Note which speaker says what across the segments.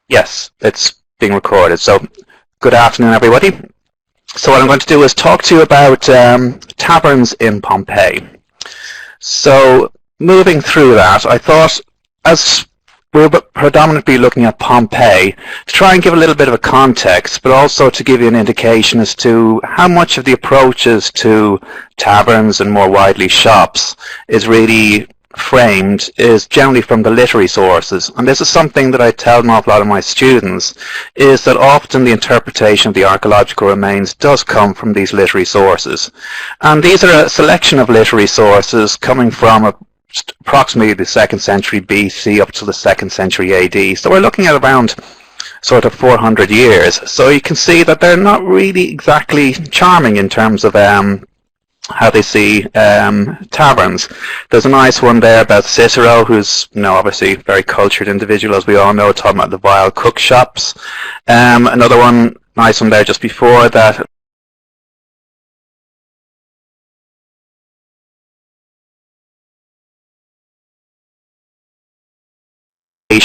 Speaker 1: Yes, it's being recorded. So, good afternoon, everybody. So what I'm going to do is talk to you about taverns in Pompeii. So, moving through that, I thought, as we're predominantly looking at Pompeii, to try and give a little bit of a context, but also to give you an indication as to how much of the approaches to taverns and more widely shops is really framed is generally from the literary sources. And this is something that I tell an awful lot of my students, is that often the interpretation of the archaeological remains does come from these literary sources. And these are a selection of literary sources coming from approximately the 2nd century BC up to the 2nd century AD. So we're looking at around sort of 400 years. So you can see that they're not really exactly charming in terms of how they see taverns. There's a nice one there about Cicero, who's obviously a very cultured individual, as we all know, talking about the vile cook shops. Another one, nice one there just before that.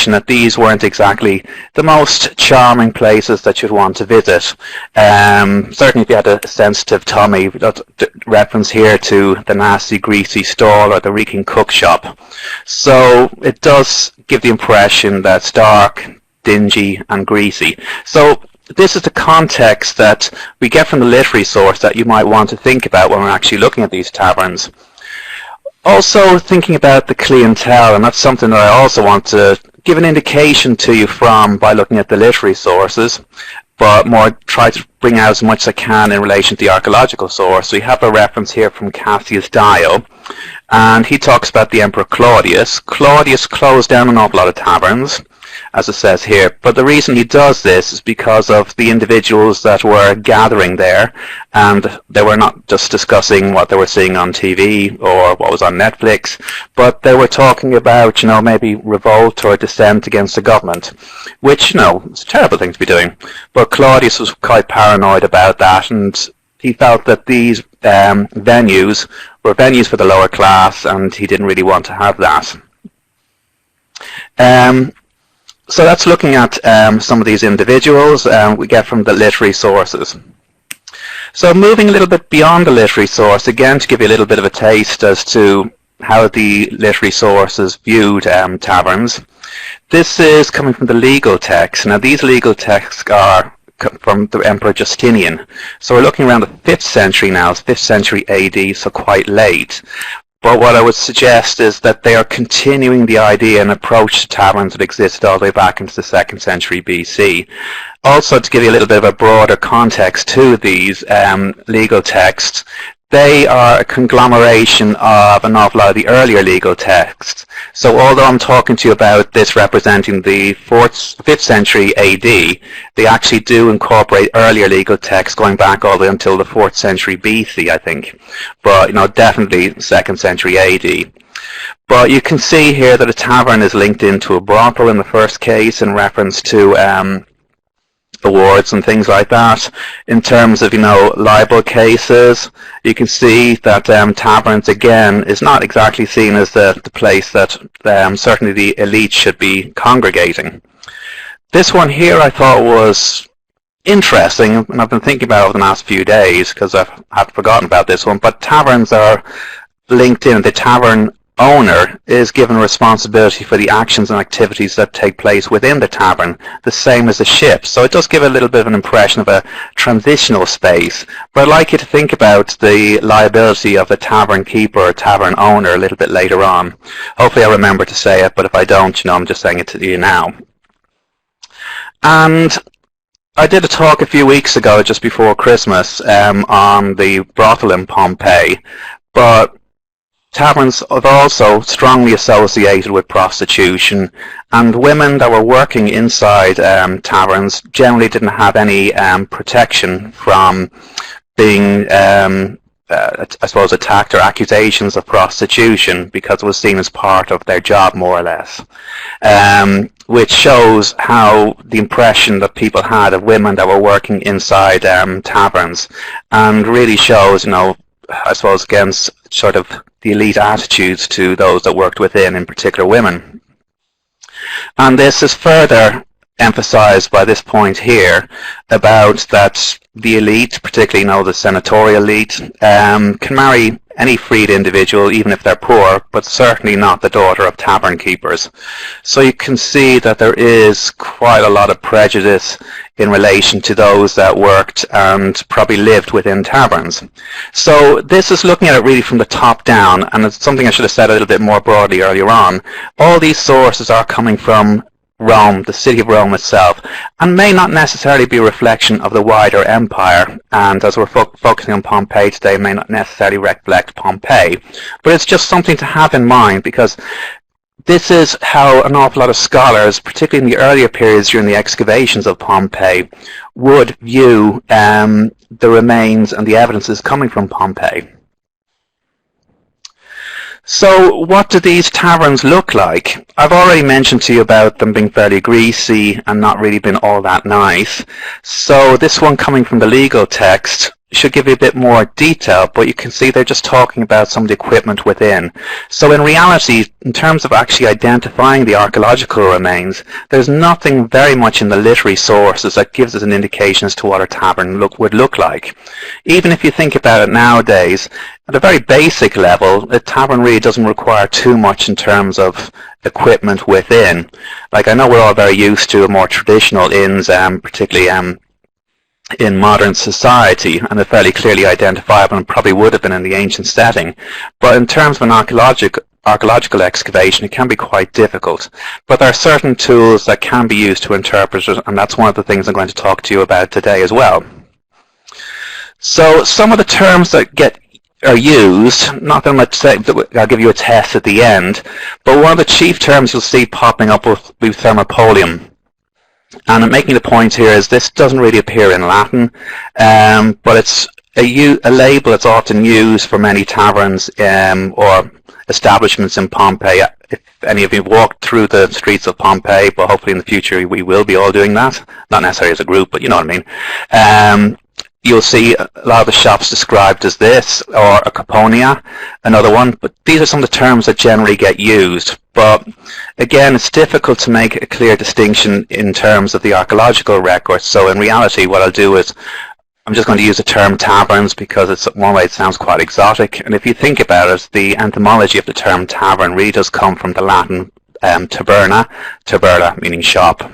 Speaker 1: That these weren't exactly the most charming places that you'd want to visit. Certainly if you had a sensitive tummy, reference here to the nasty greasy stall or the reeking cook shop. So it does give the impression that it's dark, dingy and greasy. So this is the context that we get from the literary source that you might want to think about when we're actually looking at these taverns. Also thinking about the clientele, and that's something that I also want to give an indication to you from by looking at the literary sources, but more try to bring out as much as I can in relation to the archaeological source. We have a reference here from Cassius Dio, and he talks about the Emperor Claudius. Claudius closed down an awful lot of taverns, as it says here, but the reason he does this is because of the individuals that were gathering there, and they were not just discussing what they were seeing on TV or what was on Netflix, but they were talking about, maybe revolt or dissent against the government, which, is a terrible thing to be doing. But Claudius was quite paranoid about that, and he felt that these venues were venues for the lower class, and he didn't really want to have that. So that's looking at some of these individuals we get from the literary sources. So moving a little bit beyond the literary source, again to give you a little bit of a taste as to how the literary sources viewed taverns. This is coming from the legal texts. Now these legal texts are from the Emperor Justinian. So we're looking around the 5th century now, it's 5th century AD, so quite late. But what I would suggest is that they are continuing the idea and approach to taverns that existed all the way back into the 2nd century BC. Also, to give you a little bit of a broader context to these legal texts, they are a conglomeration of an awful lot of the earlier legal texts. So although I'm talking to you about this representing the 5th century AD, they actually do incorporate earlier legal texts going back all the way until the 4th century BC, I think. But, definitely 2nd century AD. But you can see here that a tavern is linked into a brothel in the first case in reference to awards and things like that. In terms of libel cases, you can see that taverns again is not exactly seen as the place that certainly the elite should be congregating. This one here I thought was interesting, and I've been thinking about it over the last few days because I had forgotten about this one, but taverns are linked in. The tavern owner is given responsibility for the actions and activities that take place within the tavern, the same as a ship. So it does give a little bit of an impression of a transitional space. But I'd like you to think about the liability of the tavern keeper or tavern owner a little bit later on. Hopefully I'll remember to say it, but if I don't, I'm just saying it to you now. And I did a talk a few weeks ago, just before Christmas, on the brothel in Pompeii, but taverns are also strongly associated with prostitution, and women that were working inside taverns generally didn't have any protection from being, I suppose, attacked or accusations of prostitution, because it was seen as part of their job, more or less. Which shows how the impression that people had of women that were working inside taverns, and really shows, I suppose, against sort of the elite attitudes to those that worked within, in particular women. And this is further emphasized by this point here about that the elite, particularly the senatorial elite, can marry any freed individual, even if they're poor, but certainly not the daughter of tavern keepers. So you can see that there is quite a lot of prejudice in relation to those that worked and probably lived within taverns. So this is looking at it really from the top down, and it's something I should have said a little bit more broadly earlier on. All these sources are coming from Rome, the city of Rome itself, and may not necessarily be a reflection of the wider empire, and as we're focusing on Pompeii today, may not necessarily reflect Pompeii, but it's just something to have in mind, because this is how an awful lot of scholars, particularly in the earlier periods during the excavations of Pompeii, would view the remains and the evidences coming from Pompeii. So what do these taverns look like? I've already mentioned to you about them being fairly greasy and not really been all that nice. So this one coming from the legal text should give you a bit more detail, but you can see they're just talking about some of the equipment within. So in reality, in terms of actually identifying the archaeological remains, there's nothing very much in the literary sources that gives us an indication as to what a tavern would look like. Even if you think about it nowadays, at a very basic level, a tavern really doesn't require too much in terms of equipment within. Like, I know we're all very used to more traditional inns, particularly in modern society, and they're fairly clearly identifiable and probably would have been in the ancient setting. But in terms of an archaeological excavation, it can be quite difficult. But there are certain tools that can be used to interpret it, and that's one of the things I'm going to talk to you about today as well. So some of the terms that are used, not that I'm going to say, I'll give you a test at the end, but one of the chief terms you'll see popping up will be Thermopolium. And I'm making the point here is this doesn't really appear in Latin, but it's a label that's often used for many taverns or establishments in Pompeii. If any of you walked through the streets of Pompeii, but hopefully in the future we will be all doing that, not necessarily as a group, but you know what I mean. You'll see a lot of the shops described as this, or a caponia, another one, but these are some of the terms that generally get used. But again, it's difficult to make a clear distinction in terms of the archaeological records. So in reality, what I'll do is I'm just going to use the term taverns because it's one way it sounds quite exotic. And if you think about it, the etymology of the term tavern really does come from the Latin taverna, taberna meaning shop.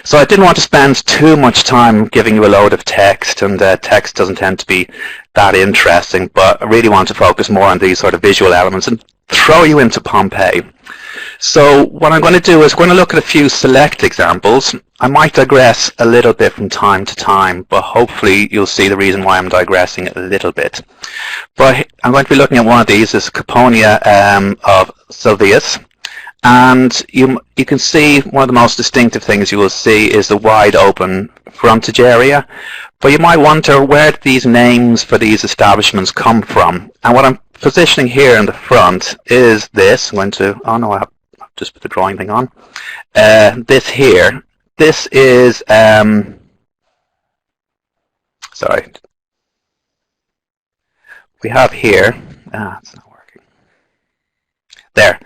Speaker 1: So I didn't want to spend too much time giving you a load of text, and text doesn't tend to be that interesting, but I really want to focus more on these sort of visual elements and throw you into Pompeii. So what I'm going to do is going to look at a few select examples. I might digress a little bit from time to time, but hopefully you'll see the reason why I'm digressing a little bit. But I'm going to be looking at one of these, this Caponia of Silvius. And you can see one of the most distinctive things you will see is the wide open frontage area. But you might wonder, where did these names for these establishments come from? And what I'm positioning here in the front is this. I'm going to, oh no, I've just put the drawing thing on. This here, this is, sorry. We have here, it's not working. There.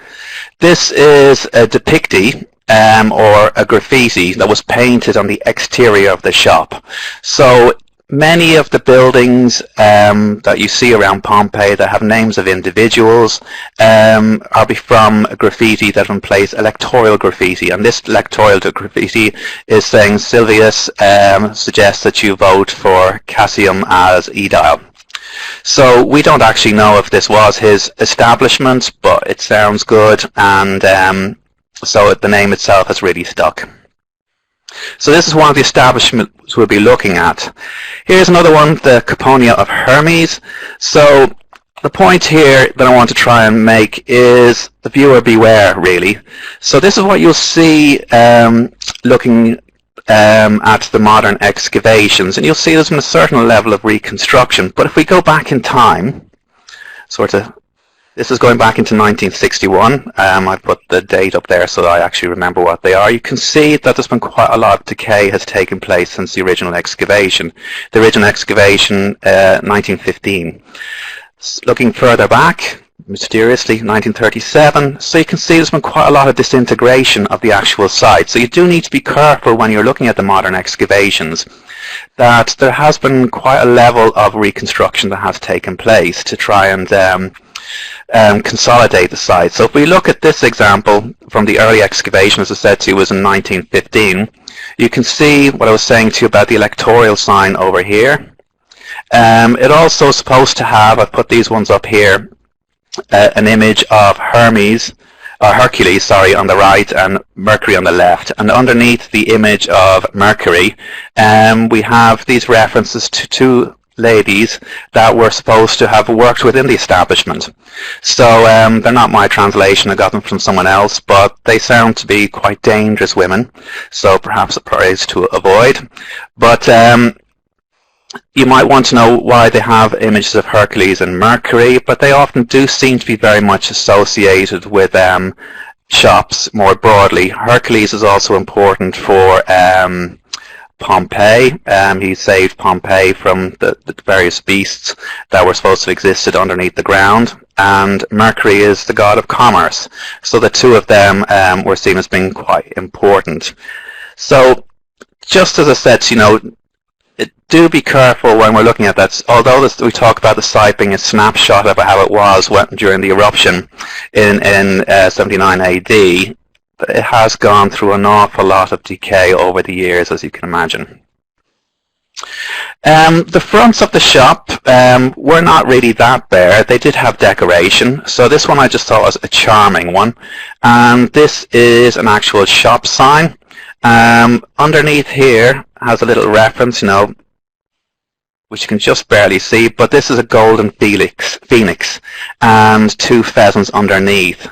Speaker 1: This is a depictee or a graffiti that was painted on the exterior of the shop. So many of the buildings that you see around Pompeii that have names of individuals are from a graffiti that in place, electoral graffiti. And this electoral graffiti is saying Silvius suggests that you vote for Cassium as aedile. So we don't actually know if this was his establishment, but it sounds good, and so the name itself has really stuck. So this is one of the establishments we'll be looking at. Here's another one, the Caponia of Hermes. So the point here that I want to try and make is the viewer beware, really. So this is what you'll see looking at the modern excavations, and you'll see there's been a certain level of reconstruction. But if we go back in time, this is going back into 1961. I put the date up there so that I actually remember what they are. You can see that there's been quite a lot of decay has taken place since the original excavation. The original excavation, 1915. Looking further back, mysteriously 1937. So you can see there's been quite a lot of disintegration of the actual site. So you do need to be careful when you're looking at the modern excavations that there has been quite a level of reconstruction that has taken place to try and consolidate the site. So if we look at this example from the early excavation, as I said to you, was in 1915, you can see what I was saying to you about the electoral sign over here. It also is supposed to have, I've put these ones up here, an image of Hercules, on the right and Mercury on the left. And underneath the image of Mercury, we have these references to two ladies that were supposed to have worked within the establishment. So they're not my translation, I got them from someone else, but they sound to be quite dangerous women, so perhaps a place to avoid. But you might want to know why they have images of Hercules and Mercury, but they often do seem to be very much associated with shops more broadly. Hercules is also important for Pompeii. He saved Pompeii from the various beasts that were supposed to have existed underneath the ground. And Mercury is the god of commerce. So the two of them were seen as being quite important. So just as I said, you know, do be careful when we're looking at that. Although we talk about the site being a snapshot of how it was during the eruption in 79 AD, it has gone through an awful lot of decay over the years, as you can imagine. The fronts of the shop were not really that bare. They did have decoration. So this one I just thought was a charming one. And this is an actual shop sign. Underneath here has a little reference, you know, which you can just barely see, but this is a golden phoenix and two pheasants underneath.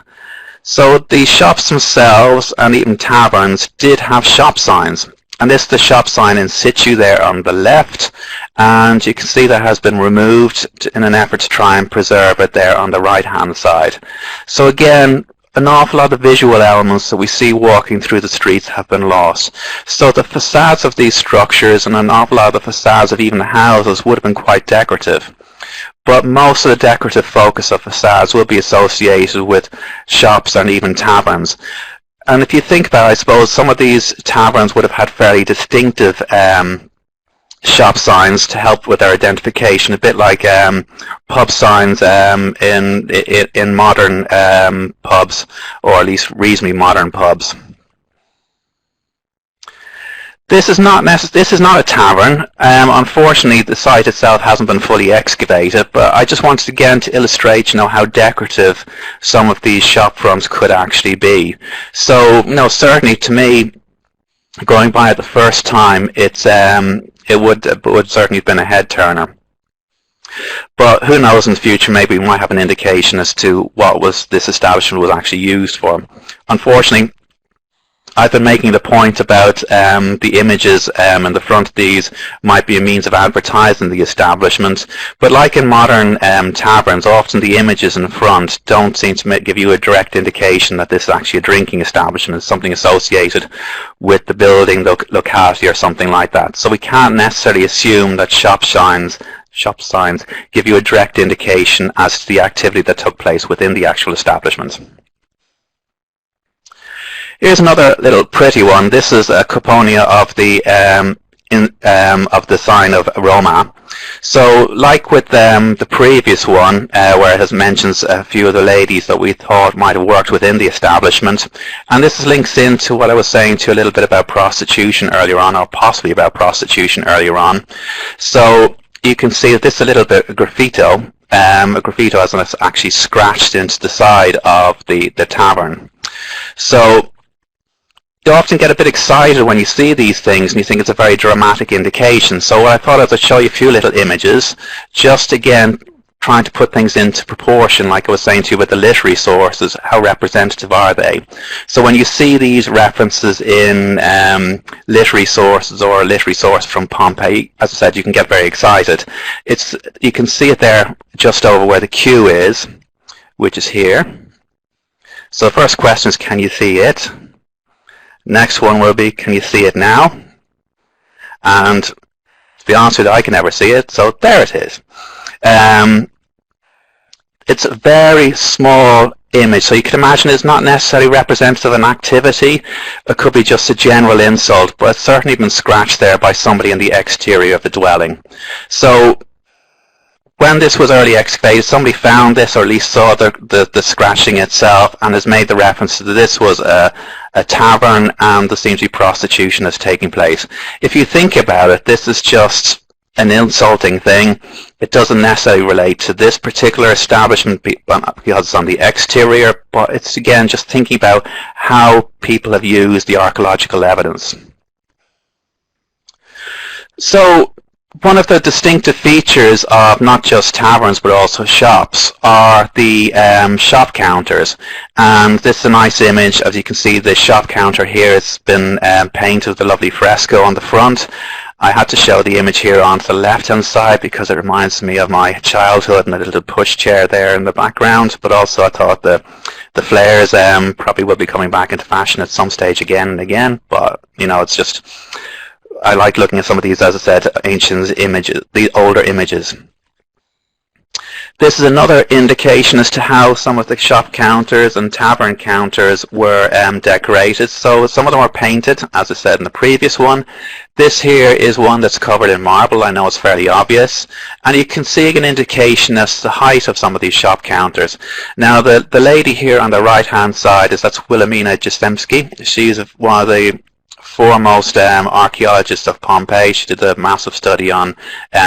Speaker 1: So the shops themselves and even taverns did have shop signs. And this is the shop sign in situ there on the left, and you can see that has been removed in an effort to try and preserve it there on the right hand side. So again, an awful lot of visual elements that we see walking through the streets have been lost. So the facades of these structures and an awful lot of the facades of even the houses would have been quite decorative. But most of the decorative focus of facades will be associated with shops and even taverns. And if you think about it, I suppose some of these taverns would have had fairly distinctive shop signs to help with their identification, a bit like pub signs in modern pubs, or at least reasonably modern pubs. This is not a tavern. Unfortunately, the site itself hasn't been fully excavated, but I just wanted again to illustrate, you know, how decorative some of these shop fronts could actually be. So, you know, certainly to me, going by it the first time, it would certainly have been a head turner. But who knows, in the future maybe we might have an indication as to what this establishment was actually used for. Unfortunately, I've been making the point about the images in the front of these might be a means of advertising the establishment, but like in modern taverns, often the images in the front don't seem to give you a direct indication that this is actually a drinking establishment, something associated with the building, locality or something like that. So we can't necessarily assume that shop signs give you a direct indication as to the activity that took place within the actual establishment. Here's another little pretty one. This is a cuponia of the sign of Roma. So, like with the previous one, where it mentions a few of the ladies that we thought might have worked within the establishment, and this links into what I was saying to you a little bit about prostitution earlier on, or possibly about prostitution earlier on. So you can see that this is a little bit graffito. A graffito as actually scratched into the side of the tavern. So you often get a bit excited when you see these things and you think it's a very dramatic indication. So what I thought I would show you a few little images, just again trying to put things into proportion, like I was saying to you with the literary sources, how representative are they? So when you see these references in literary sources or a literary source from Pompeii, as I said, you can get very excited. You can see it there just over where the Q is, which is here. So the first question is, can you see it? Next one will be, can you see it now? And to be honest with you, I can never see it, so there it is. It's a very small image, so you can imagine it's not necessarily representative of an activity. It could be just a general insult, but it's certainly been scratched there by somebody in the exterior of the dwelling. So when this was early excavated, somebody found this, or at least saw the scratching itself, and has made the reference that this was a tavern and there seems to be prostitution that's taking place. If you think about it, this is just an insulting thing. It doesn't necessarily relate to this particular establishment because it's on the exterior, but it's again just thinking about how people have used the archaeological evidence. So one of the distinctive features of not just taverns but also shops are the shop counters, and this is a nice image. As you can see, the shop counter here has been painted with a lovely fresco on the front. I had to show the image here on the left hand side because it reminds me of my childhood, and a little pushchair there in the background, but also I thought the flares probably will be coming back into fashion at some stage again and again, but you know, it's just, I like looking at some of these, as I said, ancient images, the older images. This is another indication as to how some of the shop counters and tavern counters were decorated. So some of them are painted, as I said in the previous one. This here is one that's covered in marble. I know it's fairly obvious. And you can see an indication as to the height of some of these shop counters. Now, the lady here on the right-hand side, that's Wilhelmina Jastrzemski. She's one of the foremost archaeologists of Pompeii. She did a massive study on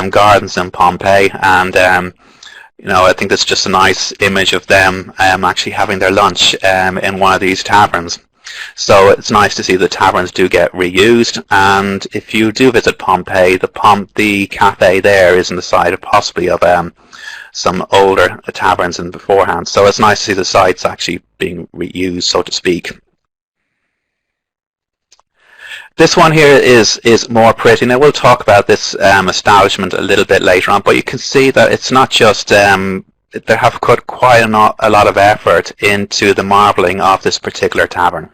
Speaker 1: gardens in Pompeii, and you know, I think that's just a nice image of them actually having their lunch in one of these taverns. So it's nice to see the taverns do get reused, and if you do visit Pompeii, the cafe there is on the side of possibly of some older taverns in beforehand. So it's nice to see the sites actually being reused, so to speak. This one here is more pretty. Now we'll talk about this establishment a little bit later on, but you can see that it's not just, they have put quite a lot of effort into the marbling of this particular tavern.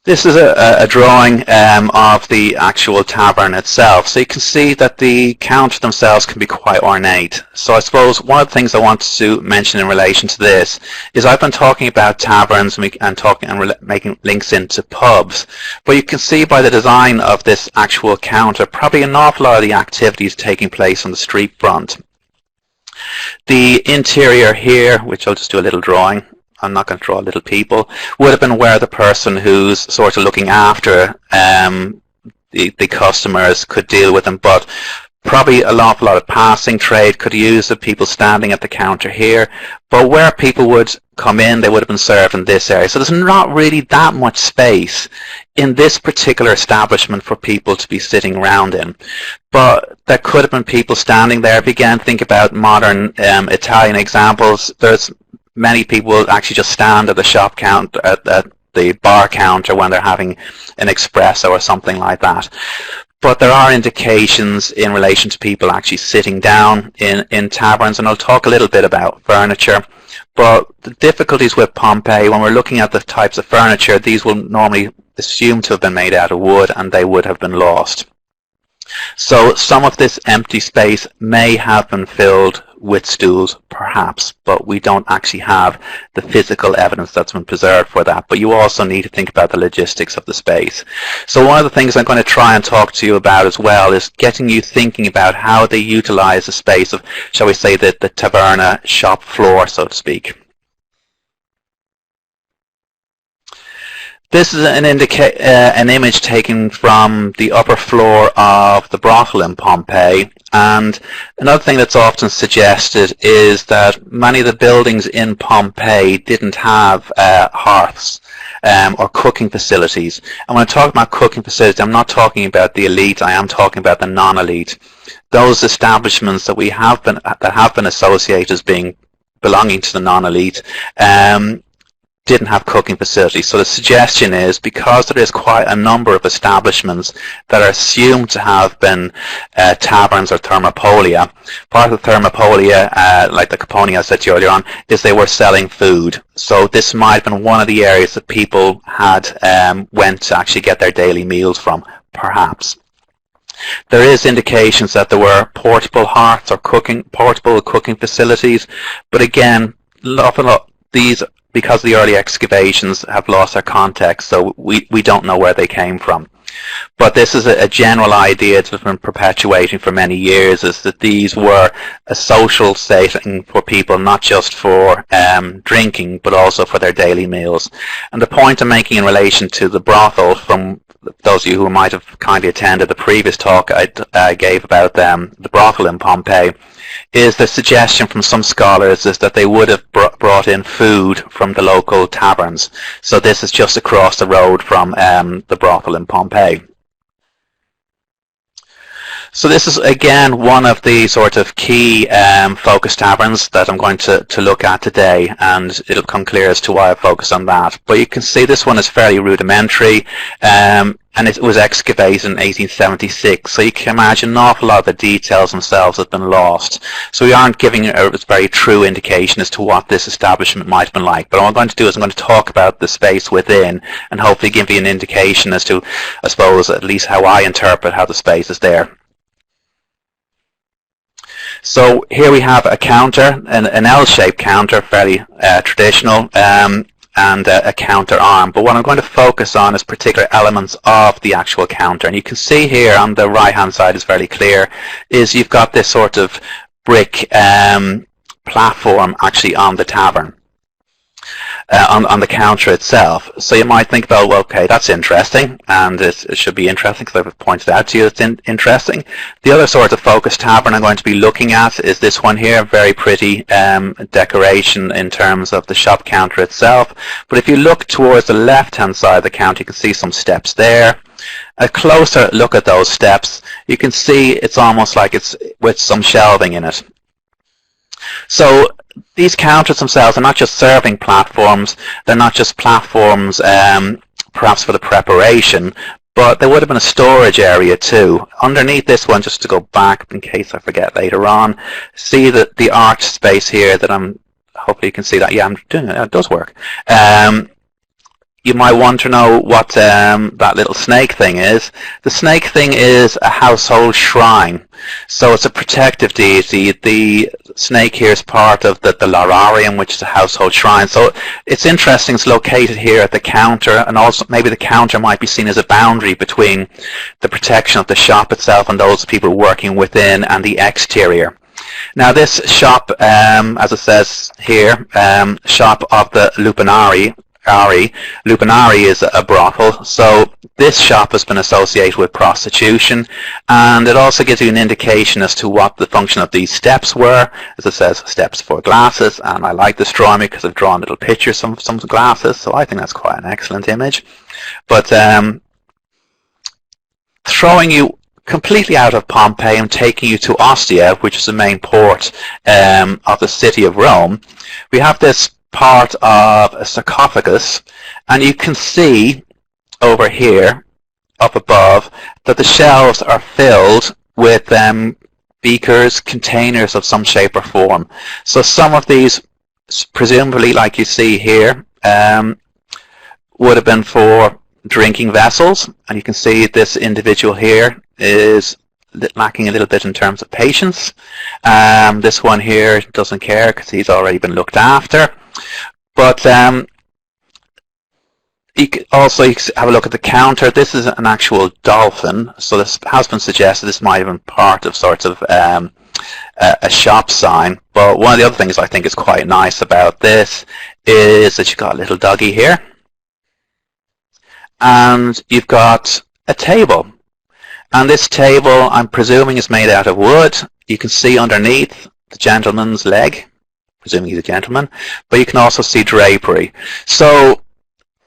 Speaker 1: This is a drawing of the actual tavern itself. So you can see that the counters themselves can be quite ornate. So I suppose one of the things I want to mention in relation to this is I've been talking about taverns and making links into pubs. But you can see by the design of this actual counter, probably an awful lot of the activities taking place on the street front. The interior here, which I'll just do a little drawing, I'm not going to draw little people, would have been where the person who's sort of looking after the customers could deal with them, but probably an awful lot of passing trade could use the people standing at the counter here, but where people would come in, they would have been served in this area. So there's not really that much space in this particular establishment for people to be sitting around in. But there could have been people standing there. If you again think about modern Italian examples, there's many people will actually just stand at the shop counter, at the bar counter when they're having an espresso or something like that. But there are indications in relation to people actually sitting down in taverns, and I'll talk a little bit about furniture. But the difficulties with Pompeii, when we're looking at the types of furniture, these will normally assume to have been made out of wood, and they would have been lost. So some of this empty space may have been filled with stools, perhaps, but we don't actually have the physical evidence that's been preserved for that. But you also need to think about the logistics of the space. So one of the things I'm going to try and talk to you about as well is getting you thinking about how they utilize the space of, shall we say, the taverna shop floor, so to speak. This is an image taken from the upper floor of the brothel in Pompeii, and another thing that's often suggested is that many of the buildings in Pompeii didn't have hearths or cooking facilities. And when I talk about cooking facilities, I'm not talking about the elite, I am talking about the non-elite. Those establishments that have been associated as belonging to the non-elite didn't have cooking facilities. So the suggestion is, because there is quite a number of establishments that are assumed to have been taverns or thermopolia, part of the thermopolia, like the Caponi I said to you earlier on, is they were selling food. So this might have been one of the areas that people had went to actually get their daily meals from, perhaps. There is indications that there were portable hearths or portable cooking facilities, but again, these, because the early excavations have lost their context, so we don't know where they came from. But this is a general idea that's been perpetuating for many years, is that these were a social setting for people, not just for drinking, but also for their daily meals. And the point I'm making in relation to the brothel, from those of you who might have kindly attended the previous talk I gave about the brothel in Pompeii, is the suggestion from some scholars is that they would have brought in food from the local taverns. So this is just across the road from the brothel in Pompeii. So this is again one of the sort of key focus taverns that I'm going to look at today, and it'll become clear as to why I focus on that. But you can see this one is fairly rudimentary, and it was excavated in 1876, so you can imagine an awful lot of the details themselves have been lost. So we aren't giving a very true indication as to what this establishment might have been like. But what I'm going to do is I'm going to talk about the space within and hopefully give you an indication as to, I suppose, at least how I interpret how the space is there. So here we have a counter, an L-shaped counter, fairly traditional, and a counter arm. But what I'm going to focus on is particular elements of the actual counter. And you can see here on the right-hand side is very clear, is you've got this sort of brick platform actually on the tavern. On the counter itself. So you might think, well, okay, that's interesting, and it should be interesting because I've pointed out to you it's interesting. The other sort of focus tavern I'm going to be looking at is this one here, very pretty decoration in terms of the shop counter itself. But if you look towards the left-hand side of the counter, you can see some steps there. A closer look at those steps, you can see it's almost like it's with some shelving in it. So these counters themselves are not just serving platforms, they're not just platforms perhaps for the preparation, but there would have been a storage area too. Underneath this one, just to go back in case I forget later on, see that the arch space here that hopefully you can see that, yeah, I'm doing it, it does work. You might want to know what that little snake thing is. The snake thing is a household shrine. So it's a protective deity. The snake here is part of the LRAC, which is a household shrine. So it's interesting, it's located here at the counter, and also maybe the counter might be seen as a boundary between the protection of the shop itself and those people working within and the exterior. Now this shop, as it says here, shop of the Lupinari. Lupinari is a brothel, so this shop has been associated with prostitution, and it also gives you an indication as to what the function of these steps were. As it says, steps for glasses, and I like this drawing because I've drawn little pictures of some glasses, so I think that's quite an excellent image. But throwing you completely out of Pompeii and taking you to Ostia, which is the main port of the city of Rome, we have this part of a sarcophagus, and you can see over here up above that the shelves are filled with beakers, containers of some shape or form. So some of these, presumably like you see here, would have been for drinking vessels, and you can see this individual here is lacking a little bit in terms of patience. This one here doesn't care because he's already been looked after. But you can also have a look at the counter. This is an actual dolphin, so this has been suggested this might have been part of sort of a shop sign. But one of the other things I think is quite nice about this is that you've got a little doggy here, and you've got a table. And this table, I'm presuming, is made out of wood. You can see underneath the gentleman's leg, presuming he's a gentleman, but you can also see drapery. So,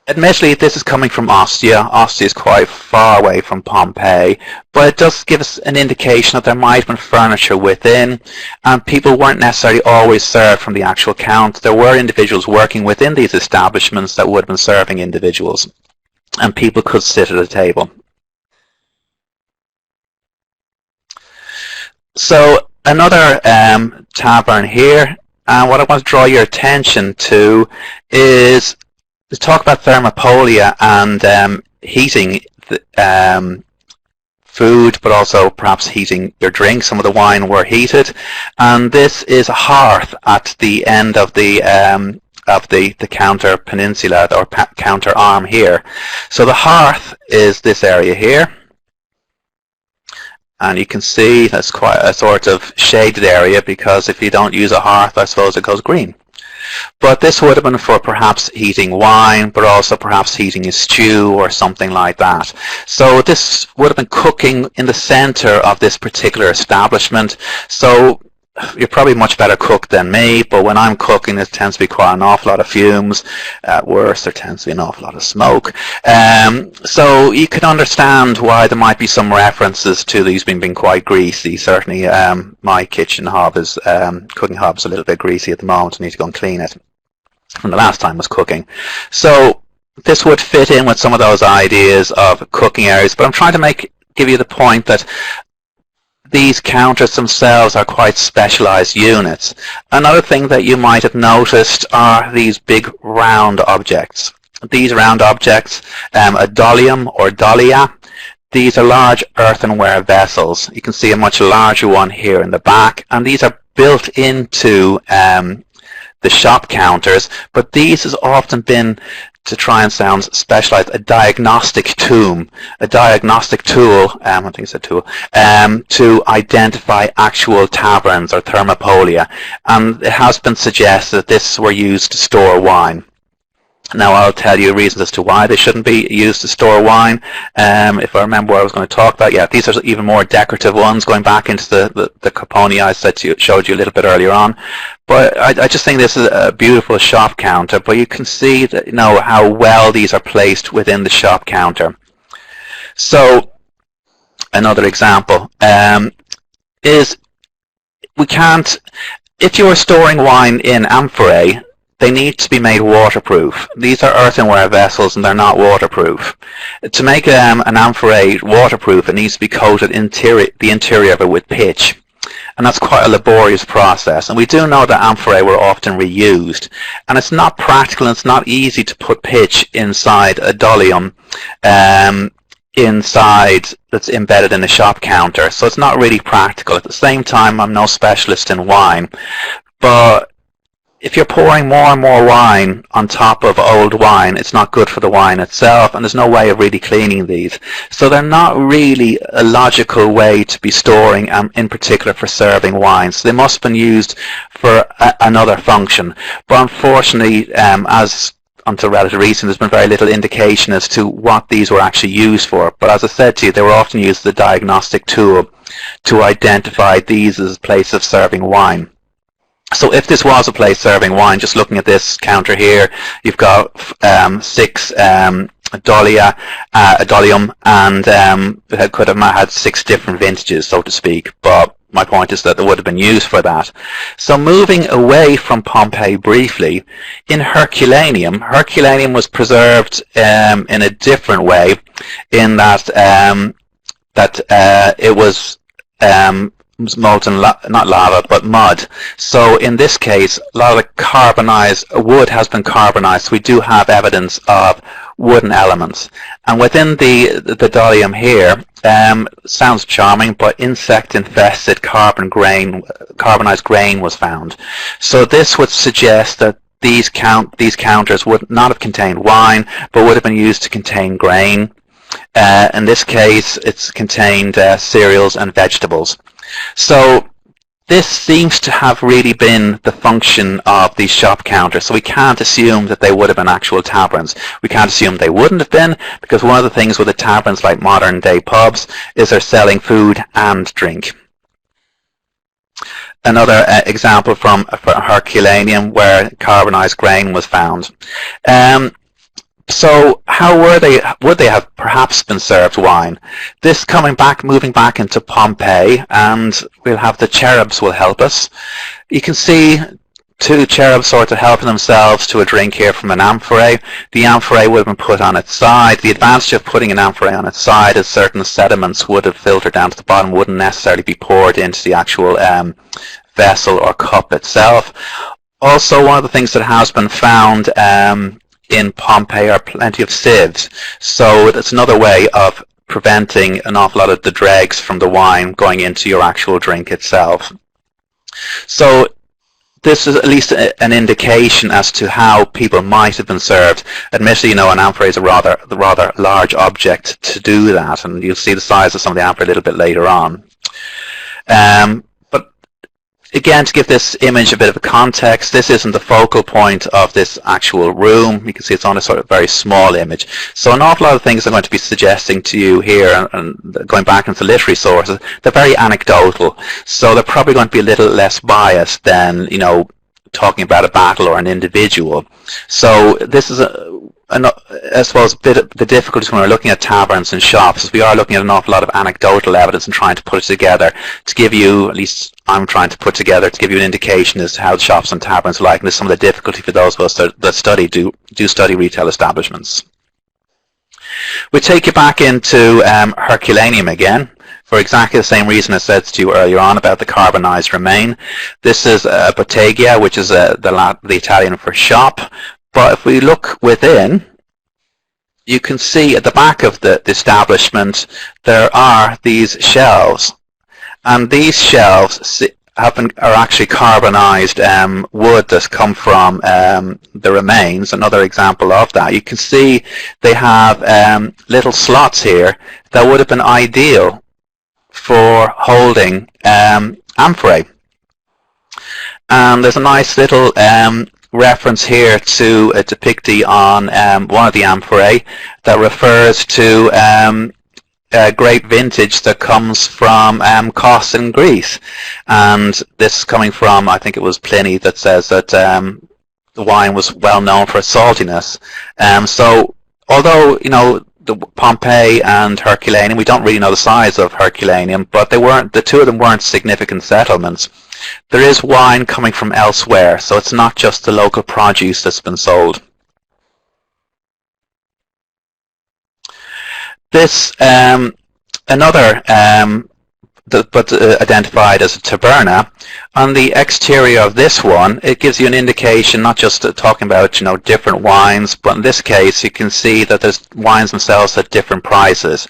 Speaker 1: admittedly, this is coming from Ostia. Ostia is quite far away from Pompeii, but it does give us an indication that there might have been furniture within, and people weren't necessarily always served from the actual count. There were individuals working within these establishments that would have been serving individuals, and people could sit at a table. So another tavern here, and what I want to draw your attention to is to talk about Thermopolia and heating food, but also perhaps heating your drink. Some of the wine were heated, and this is a hearth at the end of the counter peninsula, or counter arm here. So the hearth is this area here, and you can see that's quite a sort of shaded area, because if you don't use a hearth, I suppose it goes green. But this would have been for perhaps heating wine, but also perhaps heating a stew or something like that. So this would have been cooking in the center of this particular establishment. So you're probably much better cook than me, but when I'm cooking, there tends to be quite an awful lot of fumes. At worst, there tends to be an awful lot of smoke. So you can understand why there might be some references to these being quite greasy. Certainly, my kitchen hob is, cooking hob is a little bit greasy at the moment. I need to go and clean it from the last time I was cooking. So this would fit in with some of those ideas of cooking areas, but I'm trying to give you the point that these counters themselves are quite specialized units. Another thing that you might have noticed are these big round objects. These round objects, a dolium or dolia, these are large earthenware vessels. You can see a much larger one here in the back, and these are built into the shop counters, but these has often been, to try and sound specialized, a diagnostic tool, I think it's a tool, to identify actual taverns or thermopolia. And it has been suggested that this were used to store wine. Now I'll tell you reasons as to why they shouldn't be used to store wine. If I remember what I was going to talk about, yeah, these are even more decorative ones, going back into the Caponi I showed you a little bit earlier on. But I just think this is a beautiful shop counter. But you can see that, how well these are placed within the shop counter. So another example is if you're storing wine in amphorae, they need to be made waterproof. These are earthenware vessels and they're not waterproof. To make an amphorae waterproof, it needs to be coated the interior of it with pitch. And that's quite a laborious process. And we do know that amphorae were often reused. And it's not practical and it's not easy to put pitch inside a dolium that's embedded in a shop counter. So it's not really practical. At the same time, I'm no specialist in wine. But if you're pouring more and more wine on top of old wine, it's not good for the wine itself, and there's no way of really cleaning these. So they're not really a logical way to be storing, in particular for serving wine. So they must have been used for another function. But unfortunately, as until relatively recent, there's been very little indication as to what these were actually used for. But as I said to you, they were often used as a diagnostic tool to identify these as a place of serving wine. So if this was a place serving wine, just looking at this counter here, you've got 6 dolia, a dolium, and it could have had 6 different vintages, so to speak. But my point is that they would have been used for that. So moving away from Pompeii briefly, in Herculaneum was preserved in a different way, in that it was molten, not lava, but mud. So in this case, a lot of the carbonized wood has been carbonized. So we do have evidence of wooden elements. And within the dolium here, sounds charming, but insect-infested carbonized grain was found. So this would suggest that these counters would not have contained wine, but would have been used to contain grain. In this case, it's contained cereals and vegetables. So this seems to have really been the function of these shop counters. So we can't assume that they would have been actual taverns. We can't assume they wouldn't have been, because one of the things with the taverns, like modern day pubs, is they're selling food and drink. Another example from Herculaneum, where carbonized grain was found. So how would they have perhaps been served wine? This moving back into Pompeii, and we'll have the cherubs will help us. You can see 2 cherubs sort of helping themselves to a drink here from an amphorae. The amphorae would have been put on its side. The advantage of putting an amphorae on its side is certain sediments would have filtered down to the bottom, wouldn't necessarily be poured into the actual vessel or cup itself. Also, one of the things that has been found in Pompeii are plenty of sieves. So it's another way of preventing an awful lot of the dregs from the wine going into your actual drink itself. So this is at least an indication as to how people might have been served. Admittedly, an amphoray is a rather large object to do that, and you'll see the size of some of the amphorae a little bit later on. But again, to give this image a bit of a context, this isn't the focal point of this actual room. You can see it's on a sort of very small image. So an awful lot of things I'm going to be suggesting to you here, and going back into literary sources, they're very anecdotal. So they're probably going to be a little less biased than, talking about a battle or an individual. So this is I suppose a bit of the difficulty when we're looking at taverns and shops is we are looking at an awful lot of anecdotal evidence and trying to put it together to give you, at least I'm trying to put together, to give you an indication as to how shops and taverns are like, and there's some of the difficulty for those of us that do study retail establishments. We take you back into Herculaneum again, for exactly the same reason I said to you earlier on about the carbonized remain. This is bottega, which is the Italian for shop. But if we look within, you can see at the back of the establishment there are these shelves, and these shelves are actually carbonized wood that's come from the remains. Another example of that. You can see they have little slots here that would have been ideal for holding amphorae. And there's a nice little reference here to a depictee on one of the amphorae that refers to a great vintage that comes from Kos in Greece. And this is coming from, I think it was Pliny that says that the wine was well known for its saltiness. So although, the Pompeii and Herculaneum, we don't really know the size of Herculaneum, but the two of them weren't significant settlements. There is wine coming from elsewhere, so it's not just the local produce that's been sold. This, another but identified as a taberna. On the exterior of this one, it gives you an indication, not just talking about different wines, but in this case you can see that there's wines themselves at different prices.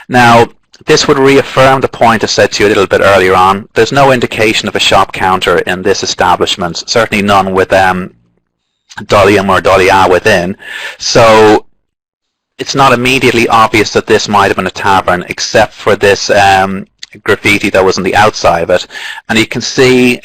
Speaker 1: Now, this would reaffirm the point I said to you a little bit earlier on. There's no indication of a shop counter in this establishment, certainly none with dolium or dolia within. So it's not immediately obvious that this might have been a tavern, except for this graffiti that was on the outside of it. And you can see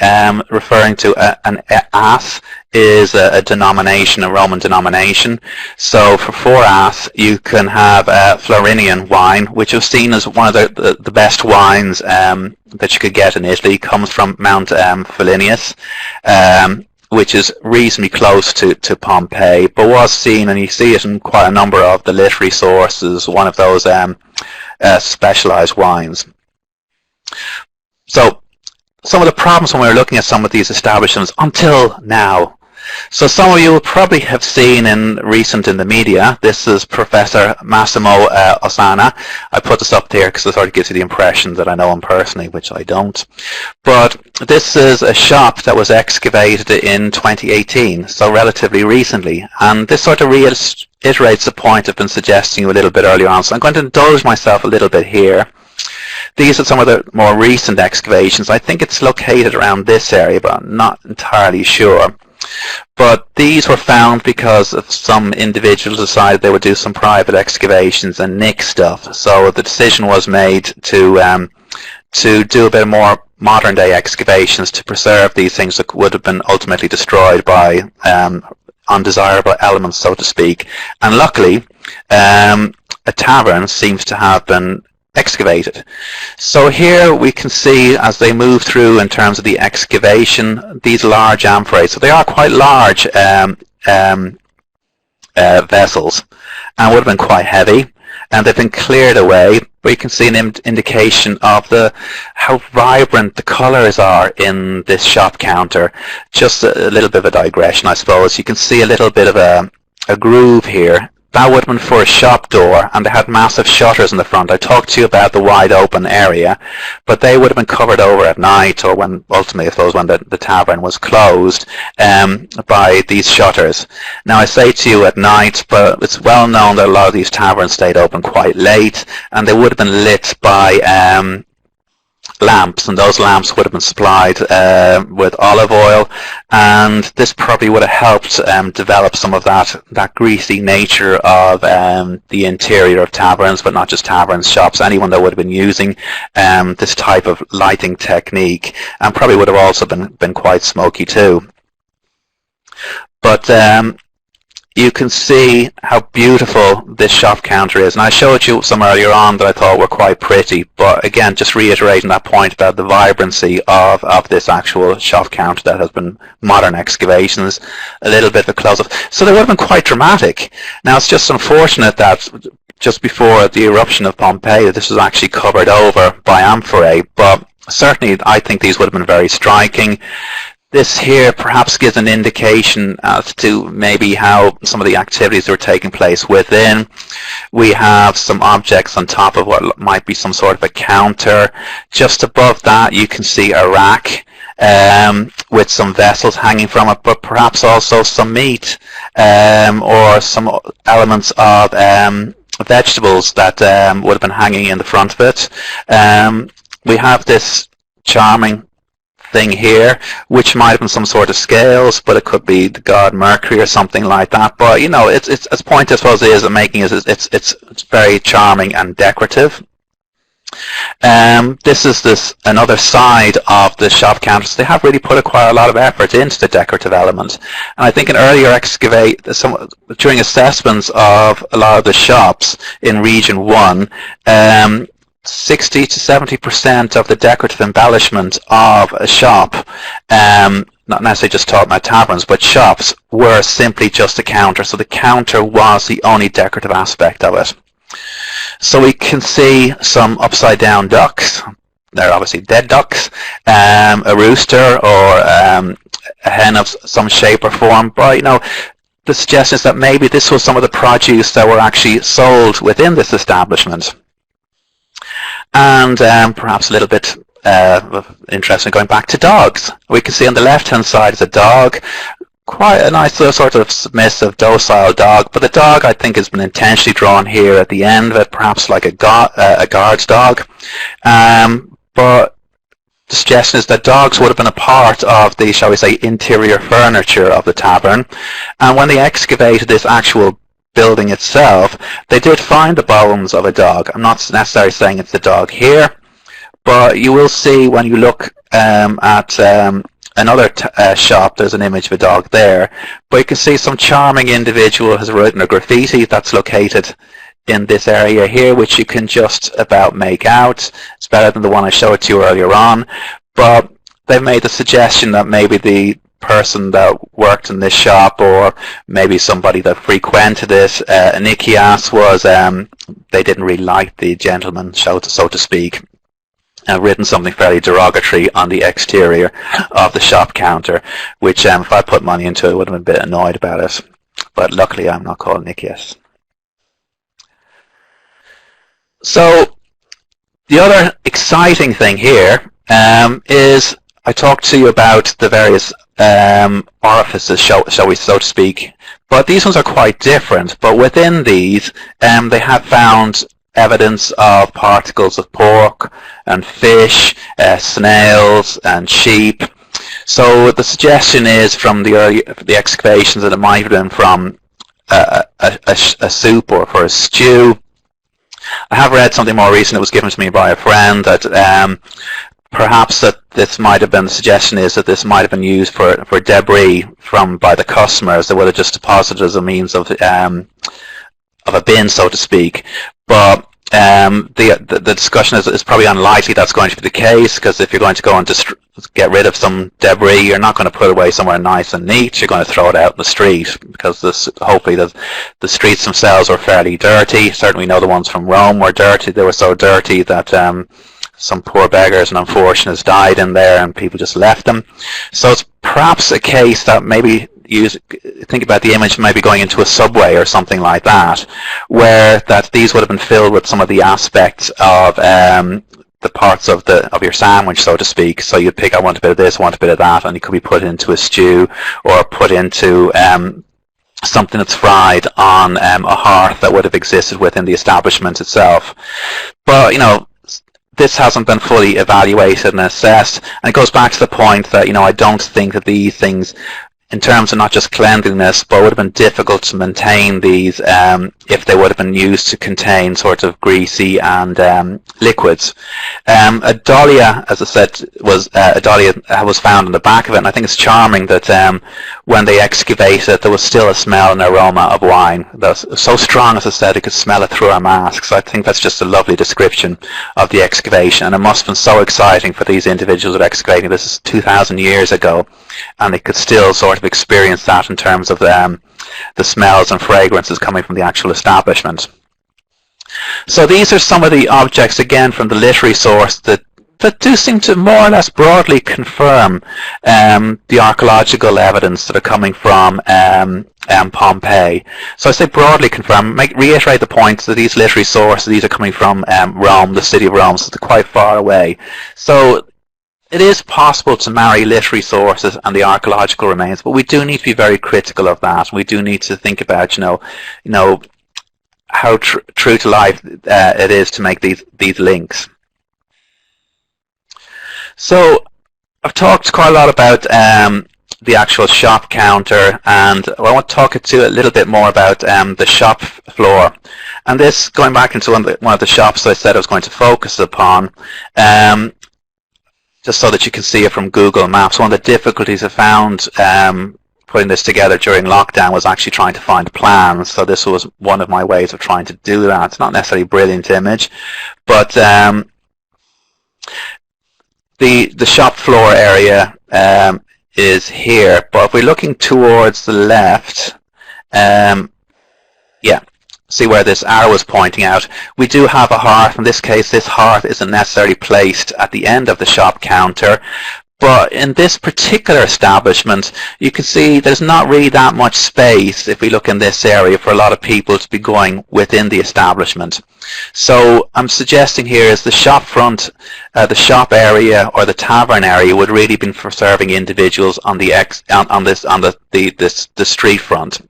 Speaker 1: referring to an as is a denomination, a Roman denomination. So for 4 as you can have Florinian wine, which was seen as one of the best wines that you could get in Italy. It comes from Mount Felinius, which is reasonably close to Pompeii, but was seen, and you see it in quite a number of the literary sources, one of those specialized wines. So some of the problems when we were looking at some of these establishments until now. So some of you will probably have seen in the media, this is Professor Massimo Ossana. I put this up there because it sort of gives you the impression that I know him personally, which I don't. But this is a shop that was excavated in 2018, so relatively recently. And this sort of reiterates the point I've been suggesting you a little bit earlier on. So I'm going to indulge myself a little bit here. These are some of the more recent excavations. I think it's located around this area, but I'm not entirely sure. But these were found because of some individuals decided they would do some private excavations and nick stuff. So the decision was made to do a bit more modern day excavations to preserve these things that would have been ultimately destroyed by undesirable elements, so to speak. And luckily, a tavern seems to have been excavated. So here we can see, as they move through in terms of the excavation, these large amphorae. So they are quite large vessels and would have been quite heavy, and they've been cleared away. But you can see an indication of how vibrant the colors are in this shop counter. Just a little bit of a digression, I suppose. You can see a little bit of a groove here that would have been for a shop door, and they had massive shutters in the front. I talked to you about the wide open area, but they would have been covered over at night, or when ultimately, I suppose, when the tavern was closed, by these shutters. Now I say to you at night, but it's well known that a lot of these taverns stayed open quite late, and they would have been lit by lamps, and those lamps would have been supplied with olive oil, and this probably would have helped develop some of that greasy nature of the interior of taverns, but not just taverns, shops, anyone that would have been using this type of lighting technique, and probably would have also been quite smoky too. But you can see how beautiful this shop counter is, and I showed you some earlier on that I thought were quite pretty, but again, just reiterating that point about the vibrancy of this actual shop counter that has been modern excavations, a little bit of a close-up. So they would have been quite dramatic. Now it's just unfortunate that just before the eruption of Pompeii, this was actually covered over by amphorae, but certainly I think these would have been very striking. This here perhaps gives an indication as to maybe how some of the activities were taking place within. We have some objects on top of what might be some sort of a counter. Just above that you can see a rack with some vessels hanging from it, but perhaps also some meat or some elements of vegetables that would have been hanging in the front of it. We have this charming thing here, which might have been some sort of scales, but it could be the god Mercury or something like that. But you know, it's as point I suppose is of making is it's very charming and decorative. This is another side of the shop counters. They have really put quite a lot of effort into the decorative element, and I think in earlier during assessments of a lot of the shops in Region 1, 60 to 70% of the decorative embellishment of a shop, not necessarily just talking about taverns, but shops, were simply just a counter. So the counter was the only decorative aspect of it. So we can see some upside down ducks. They're obviously dead ducks, a rooster or a hen of some shape or form. But you know, the suggestion is that maybe this was some of the produce that were actually sold within this establishment. And perhaps a little bit interesting, going back to dogs. We can see on the left-hand side is a dog, quite a nice little sort of submissive, docile dog. But the dog, I think, has been intentionally drawn here at the end of it, perhaps like a guard's dog. But the suggestion is that dogs would have been a part of the, shall we say, interior furniture of the tavern. And when they excavated this actual building itself, they did find the bones of a dog. I'm not necessarily saying it's the dog here, but you will see when you look at another shop, there's an image of a dog there. But you can see some charming individual has written a graffiti that's located in this area here, which you can just about make out. It's better than the one I showed to you earlier on, but they've made the suggestion that maybe the person that worked in this shop, or maybe somebody that frequented it, Nikias, was they didn't really like the gentleman, so to speak, written something fairly derogatory on the exterior of the shop counter, which if I put money into it, I would have been a bit annoyed about it. But luckily I'm not called Nikias. So the other exciting thing here is I talked to you about the various orifices, shall we so to speak, but these ones are quite different. But within these, they have found evidence of particles of pork and fish, snails and sheep. So the suggestion is from the excavations that it might have been from a soup or for a stew. I have read something more recent that was given to me by a friend that perhaps that this might have been, the suggestion is that this might have been used for debris by the customers. They would have just deposited as a means of a bin, so to speak. But the discussion is probably unlikely that's going to be the case, because if you're going to go and get rid of some debris, you're not going to put it away somewhere nice and neat. You're going to throw it out in the street, because hopefully the streets themselves are fairly dirty. Certainly we know the ones from Rome were dirty. They were so dirty that some poor beggars and unfortunates died in there and people just left them. So it's perhaps a case that maybe think about the image maybe going into a subway or something like that, where that these would have been filled with some of the aspects of the parts of your sandwich, so to speak. So you'd pick, I want a bit of this, I want a bit of that, and it could be put into a stew or put into something that's fried on a hearth that would have existed within the establishment itself. But, this hasn't been fully evaluated and assessed, and it goes back to the point that, I don't think that these things, in terms of not just cleanliness, but it would have been difficult to maintain these if they would have been used to contain sort of greasy and liquids. A dahlia, as I said, a dahlia was found in the back of it, and I think it's charming that when they excavated it, there was still a smell and aroma of wine. That was so strong, as I said, you could smell it through our masks. I think that's just a lovely description of the excavation, and it must have been so exciting for these individuals that are excavating. This is 2,000 years ago, and they could still sort of experience that in terms of the smells and fragrances coming from the actual establishment. So these are some of the objects, again, from the literary source that do seem to more or less broadly confirm the archaeological evidence that are coming from Pompeii. So I say broadly confirm, reiterate the point that these literary sources, these are coming from Rome, the city of Rome, so they're quite far away. So it is possible to marry literary sources and the archaeological remains, but we do need to be very critical of that. We do need to think about, how true to life it is to make these links. So I've talked quite a lot about the actual shop counter, and I want to talk to you a little bit more about the shop floor. And this, going back into one of the shops I said I was going to focus upon, just so that you can see it from Google Maps. One of the difficulties I found putting this together during lockdown was actually trying to find plans. So this was one of my ways of trying to do that. It's not necessarily a brilliant image, but the shop floor area is here. But if we're looking towards the left, see where this arrow is pointing out, we do have a hearth. In this case, this hearth isn't necessarily placed at the end of the shop counter, but in this particular establishment, you can see there's not really that much space, if we look in this area, for a lot of people to be going within the establishment. So I'm suggesting here is the shop front, the shop area or the tavern area would really be for serving individuals on the street front.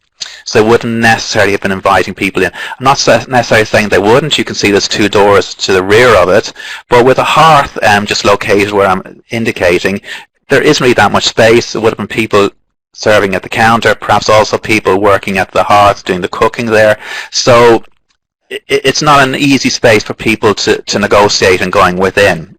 Speaker 1: So they wouldn't necessarily have been inviting people in. I'm not necessarily saying they wouldn't. You can see there's two doors to the rear of it. But with a hearth just located where I'm indicating, there isn't really that much space. There would have been people serving at the counter, perhaps also people working at the hearth doing the cooking there. So it's not an easy space for people to negotiate and going within.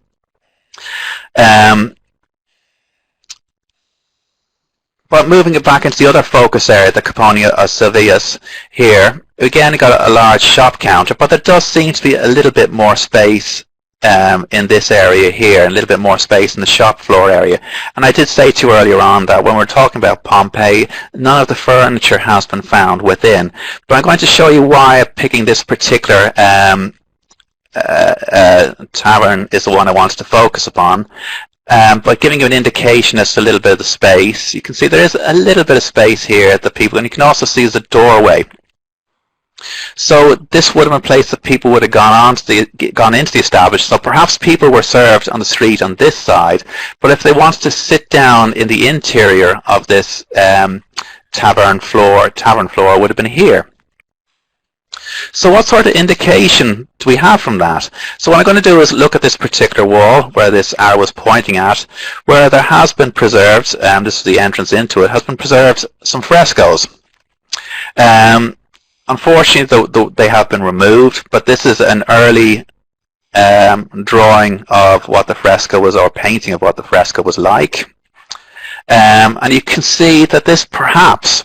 Speaker 1: But moving it back into the other focus area, the Caponia of Silvius here, again, you've got a large shop counter, but there does seem to be a little bit more space in this area here, a little bit more space in the shop floor area. And I did say to you earlier on that when we're talking about Pompeii, none of the furniture has been found within. But I'm going to show you why I'm picking this particular tavern is the one I wanted to focus upon. But giving you an indication as to a little bit of the space, you can see there is a little bit of space here at the people, and you can also see there's a doorway. So this would have been a place that people would have gone into the establishment. So perhaps people were served on the street on this side, but if they wanted to sit down in the interior of this tavern floor would have been here. So what sort of indication do we have from that? So what I'm going to do is look at this particular wall where this arrow was pointing at, where there has been preserved, this is the entrance into it, has been preserved some frescoes. Unfortunately, they have been removed, but this is an early drawing of what the fresco was, or painting of what the fresco was like. And you can see that this perhaps,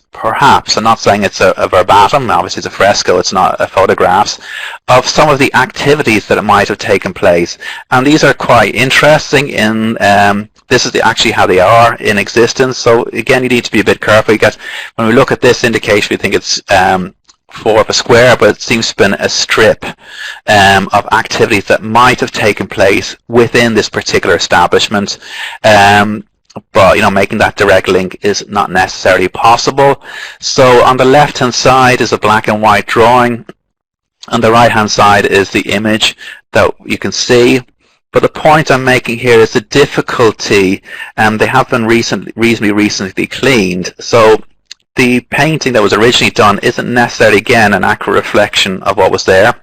Speaker 1: I'm not saying it's a verbatim, obviously it's a fresco, it's not a photographs, of some of the activities that it might have taken place. And these are quite interesting in, this is actually how they are in existence. So again, you need to be a bit careful. When we look at this indication, we think it's 4 of a square, but it seems to have been a strip of activities that might have taken place within this particular establishment. but making that direct link is not necessarily possible. So on the left hand side is a black and white drawing. On the right hand side is the image that you can see. But the point I'm making here is the difficulty, and they have been reasonably recently cleaned. So the painting that was originally done isn't necessarily, again, an accurate reflection of what was there.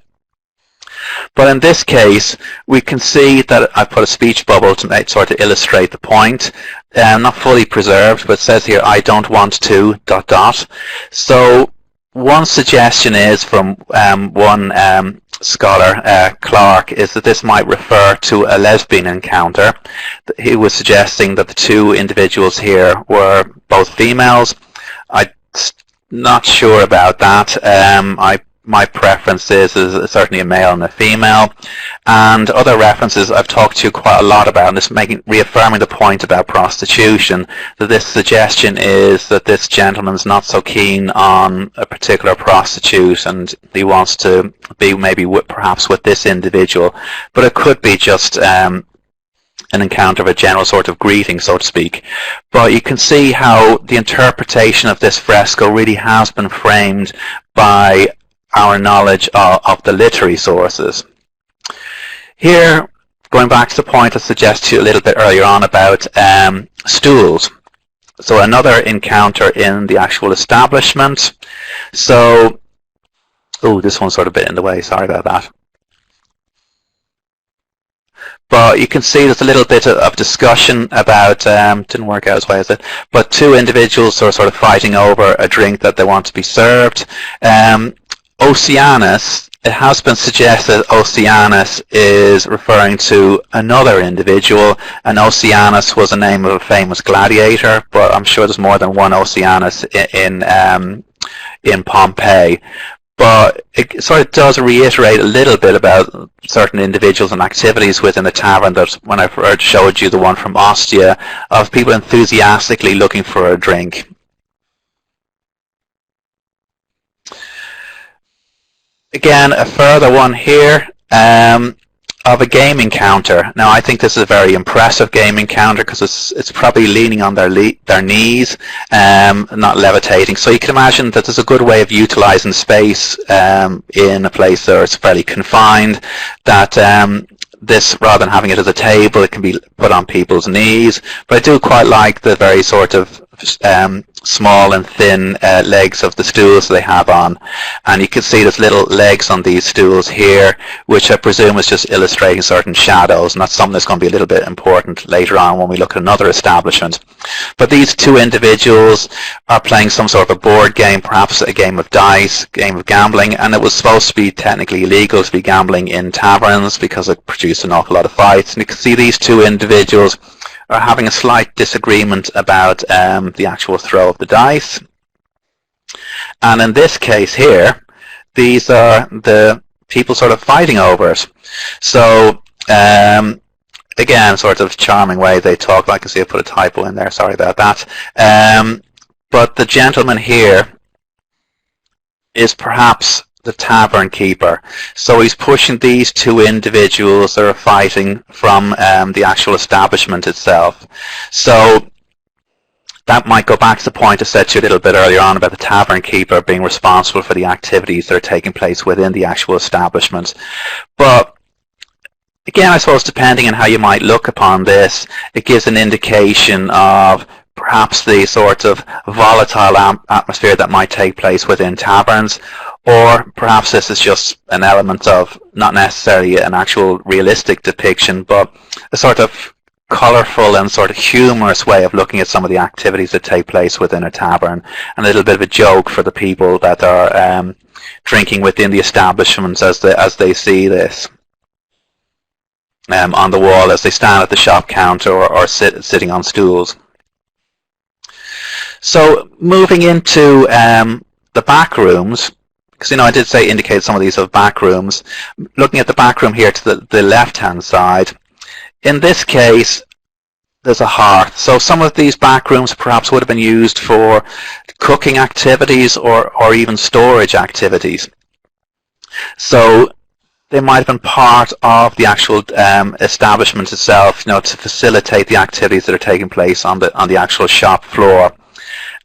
Speaker 1: But in this case, we can see that I put a speech bubble to sort of illustrate the point. Not fully preserved, but it says here, I don't want to, ... So one suggestion is from one scholar, Clark, is that this might refer to a lesbian encounter. He was suggesting that the two individuals here were both females. I'm not sure about that. My preference is certainly a male and a female, and other references I've talked to you quite a lot about, and this reaffirming the point about prostitution, that this suggestion is that this gentleman's not so keen on a particular prostitute and he wants to be maybe perhaps with this individual, but it could be just an encounter of a general sort of greeting, so to speak. But you can see how the interpretation of this fresco really has been framed by our knowledge of the literary sources. Here, going back to the point I suggested to you a little bit earlier on about stools. So another encounter in the actual establishment. So, this one's sort of a bit in the way, sorry about that. But you can see there's a little bit of discussion about, didn't work out as well as it, but two individuals are sort of fighting over a drink that they want to be served. Oceanus, it has been suggested Oceanus is referring to another individual, and Oceanus was the name of a famous gladiator, but I'm sure there's more than one Oceanus in Pompeii. But it sort of does reiterate a little bit about certain individuals and activities within the tavern. That when I first showed you the one from Ostia, of people enthusiastically looking for a drink. Again, a further one here of a game encounter. Now, I think this is a very impressive game encounter because it's probably leaning on their knees, not levitating. So you can imagine that there's a good way of utilizing space in a place where it's fairly confined. That this, rather than having it as a table, it can be put on people's knees. But I do quite like the very sort of small and thin legs of the stools they have on, and you can see there's little legs on these stools here, which I presume is just illustrating certain shadows, and that's something that's going to be a little bit important later on when we look at another establishment. But these two individuals are playing some sort of a board game, perhaps a game of dice, game of gambling, and it was supposed to be technically illegal to be gambling in taverns because it produced an awful lot of fights. And you can see these two individuals are having a slight disagreement about the actual throw of the dice. And in this case here, these are the people sort of fighting over it. So again, sort of charming way they talk. I can see I put a typo in there, sorry about that. But the gentleman here is perhaps the tavern keeper. So he's pushing these two individuals that are fighting from the actual establishment itself. So that might go back to the point I said to you a little bit earlier on about the tavern keeper being responsible for the activities that are taking place within the actual establishment. But again, I suppose depending on how you might look upon this, it gives an indication of perhaps the sort of volatile atmosphere that might take place within taverns, or perhaps this is just an element of not necessarily an actual realistic depiction, but a sort of colourful and sort of humorous way of looking at some of the activities that take place within a tavern, and a little bit of a joke for the people that are drinking within the establishments as they see this on the wall as they stand at the shop counter or sitting on stools. So moving into the back rooms, because I did say indicate some of these are back rooms. Looking at the back room here to the left-hand side, in this case there's a hearth. So some of these back rooms perhaps would have been used for cooking activities or even storage activities. So they might have been part of the actual establishment itself, to facilitate the activities that are taking place on the actual shop floor.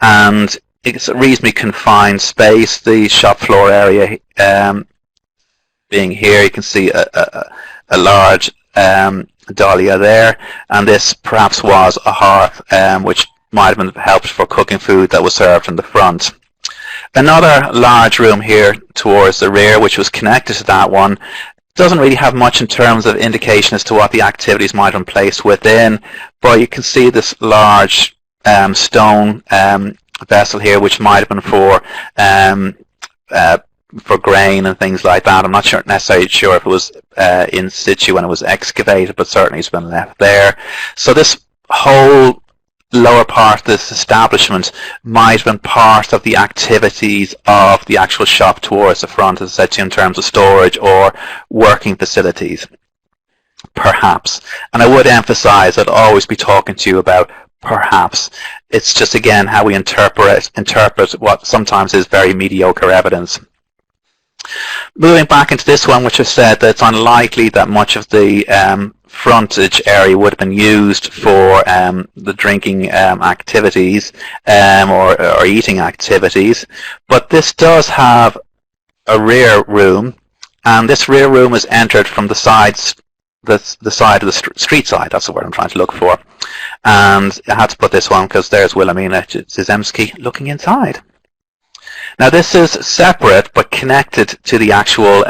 Speaker 1: And it's a reasonably confined space. The shop floor area being here, you can see a large dahlia there, and this perhaps was a hearth which might have been helped for cooking food that was served in the front. Another large room here towards the rear, which was connected to that one, doesn't really have much in terms of indication as to what the activities might have been placed within, but you can see this large stone vessel here, which might have been for grain and things like that. I'm not necessarily sure if it was in situ when it was excavated, but certainly it's been left there. So this whole lower part of this establishment might have been part of the activities of the actual shop towards the front, as I said to you, in terms of storage or working facilities, perhaps. And I would emphasize I'd always be talking to you about perhaps. It's just, again, how we interpret what sometimes is very mediocre evidence. Moving back into this one, which I said that it's unlikely that much of the frontage area would have been used for the drinking activities or eating activities, but this does have a rear room, and this rear room is entered from the sides, the side of the street side. That's the word I'm trying to look for. And I had to put this one because there's Wilhelmina Zizemski looking inside. Now this is separate but connected to the actual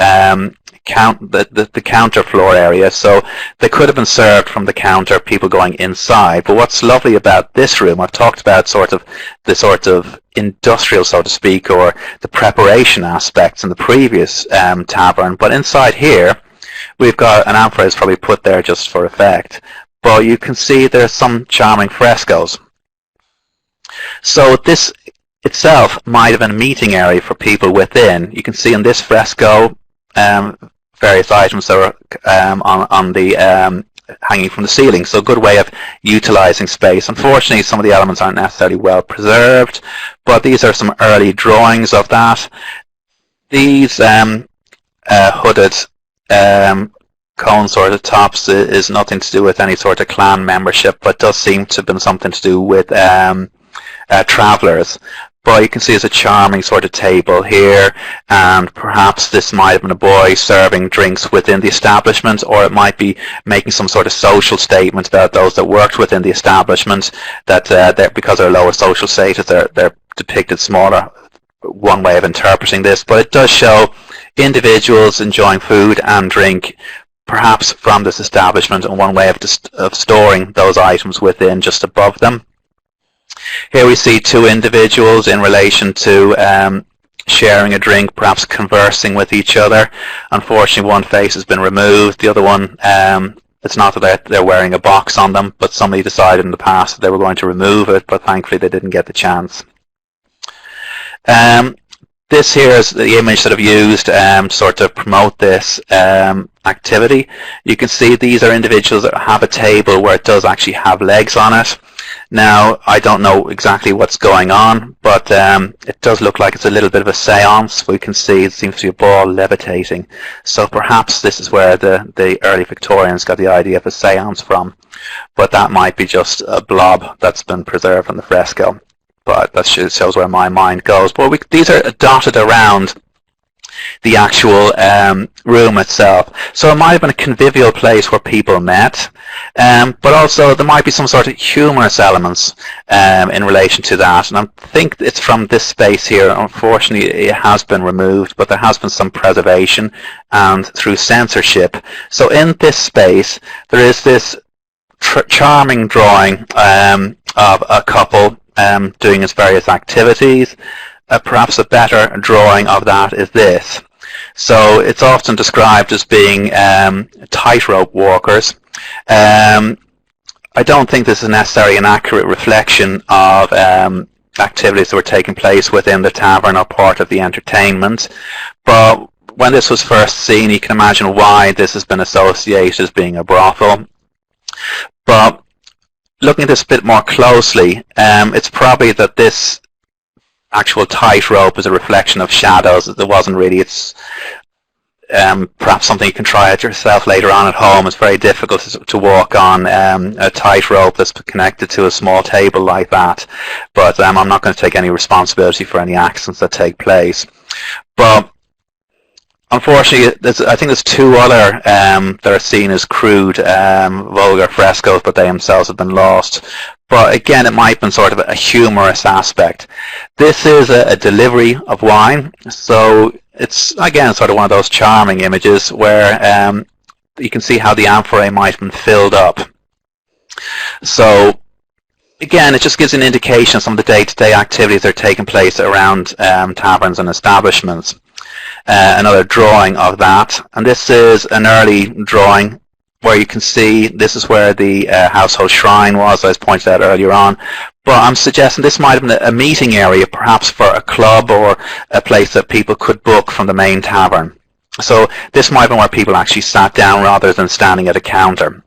Speaker 1: the counter floor area, so they could have been served from the counter, people going inside. But what's lovely about this room, I've talked about the sort of industrial, so to speak, or the preparation aspects in the previous tavern, but inside here we've got an amphora probably put there just for effect, but you can see there's some charming frescoes. So this itself might have been a meeting area for people within. You can see in this fresco various items that are on the hanging from the ceiling, so a good way of utilizing space. Unfortunately, some of the elements aren't necessarily well preserved, but these are some early drawings of that. These hooded cone sort of tops is nothing to do with any sort of clan membership, but does seem to have been something to do with travellers. But you can see there's a charming sort of table here, and perhaps this might have been a boy serving drinks within the establishment, or it might be making some sort of social statement about those that worked within the establishment, that because they're lower social status, they're depicted smaller. One way of interpreting this, but it does show individuals enjoying food and drink, perhaps from this establishment, and one way of storing those items within, just above them. Here we see two individuals in relation to sharing a drink, perhaps conversing with each other. Unfortunately, one face has been removed. The other one, it's not that they're wearing a box on them, but somebody decided in the past that they were going to remove it, but thankfully they didn't get the chance. This here is the image that I've used to sort of promote this activity. You can see these are individuals that have a table where it does actually have legs on it. Now, I don't know exactly what's going on, but it does look like it's a little bit of a seance. We can see it seems to be a ball levitating. So perhaps this is where the early Victorians got the idea of a seance from. But that might be just a blob that's been preserved in the fresco. But that shows where my mind goes. But these are dotted around the actual room itself. So it might have been a convivial place where people met, but also there might be some sort of humorous elements in relation to that. And I think it's from this space here. Unfortunately, it has been removed, but there has been some preservation and through censorship. So in this space, there is this charming drawing of a couple doing its various activities. Perhaps a better drawing of that is this. So it's often described as being tightrope walkers. I don't think this is necessarily an accurate reflection of activities that were taking place within the tavern or part of the entertainment. But when this was first seen, you can imagine why this has been associated as being a brothel. But looking at this a bit more closely, it's probably that this actual tightrope is a reflection of shadows. There wasn't really, perhaps something you can try out yourself later on at home. It's very difficult to walk on a tightrope that's connected to a small table like that. But I'm not going to take any responsibility for any accidents that take place. But unfortunately, I think there's two other that are seen as crude, vulgar frescoes, but they themselves have been lost. But again, it might have been sort of a humorous aspect. This is a delivery of wine, so it's again sort of one of those charming images where you can see how the amphora might have been filled up. So again, it just gives an indication of some of the day-to-day activities that are taking place around taverns and establishments. Another drawing of that, and this is an early drawing where you can see this is where the household shrine was, as pointed out earlier on. But I'm suggesting this might have been a meeting area, perhaps for a club or a place that people could book from the main tavern. So this might have been where people actually sat down rather than standing at a counter.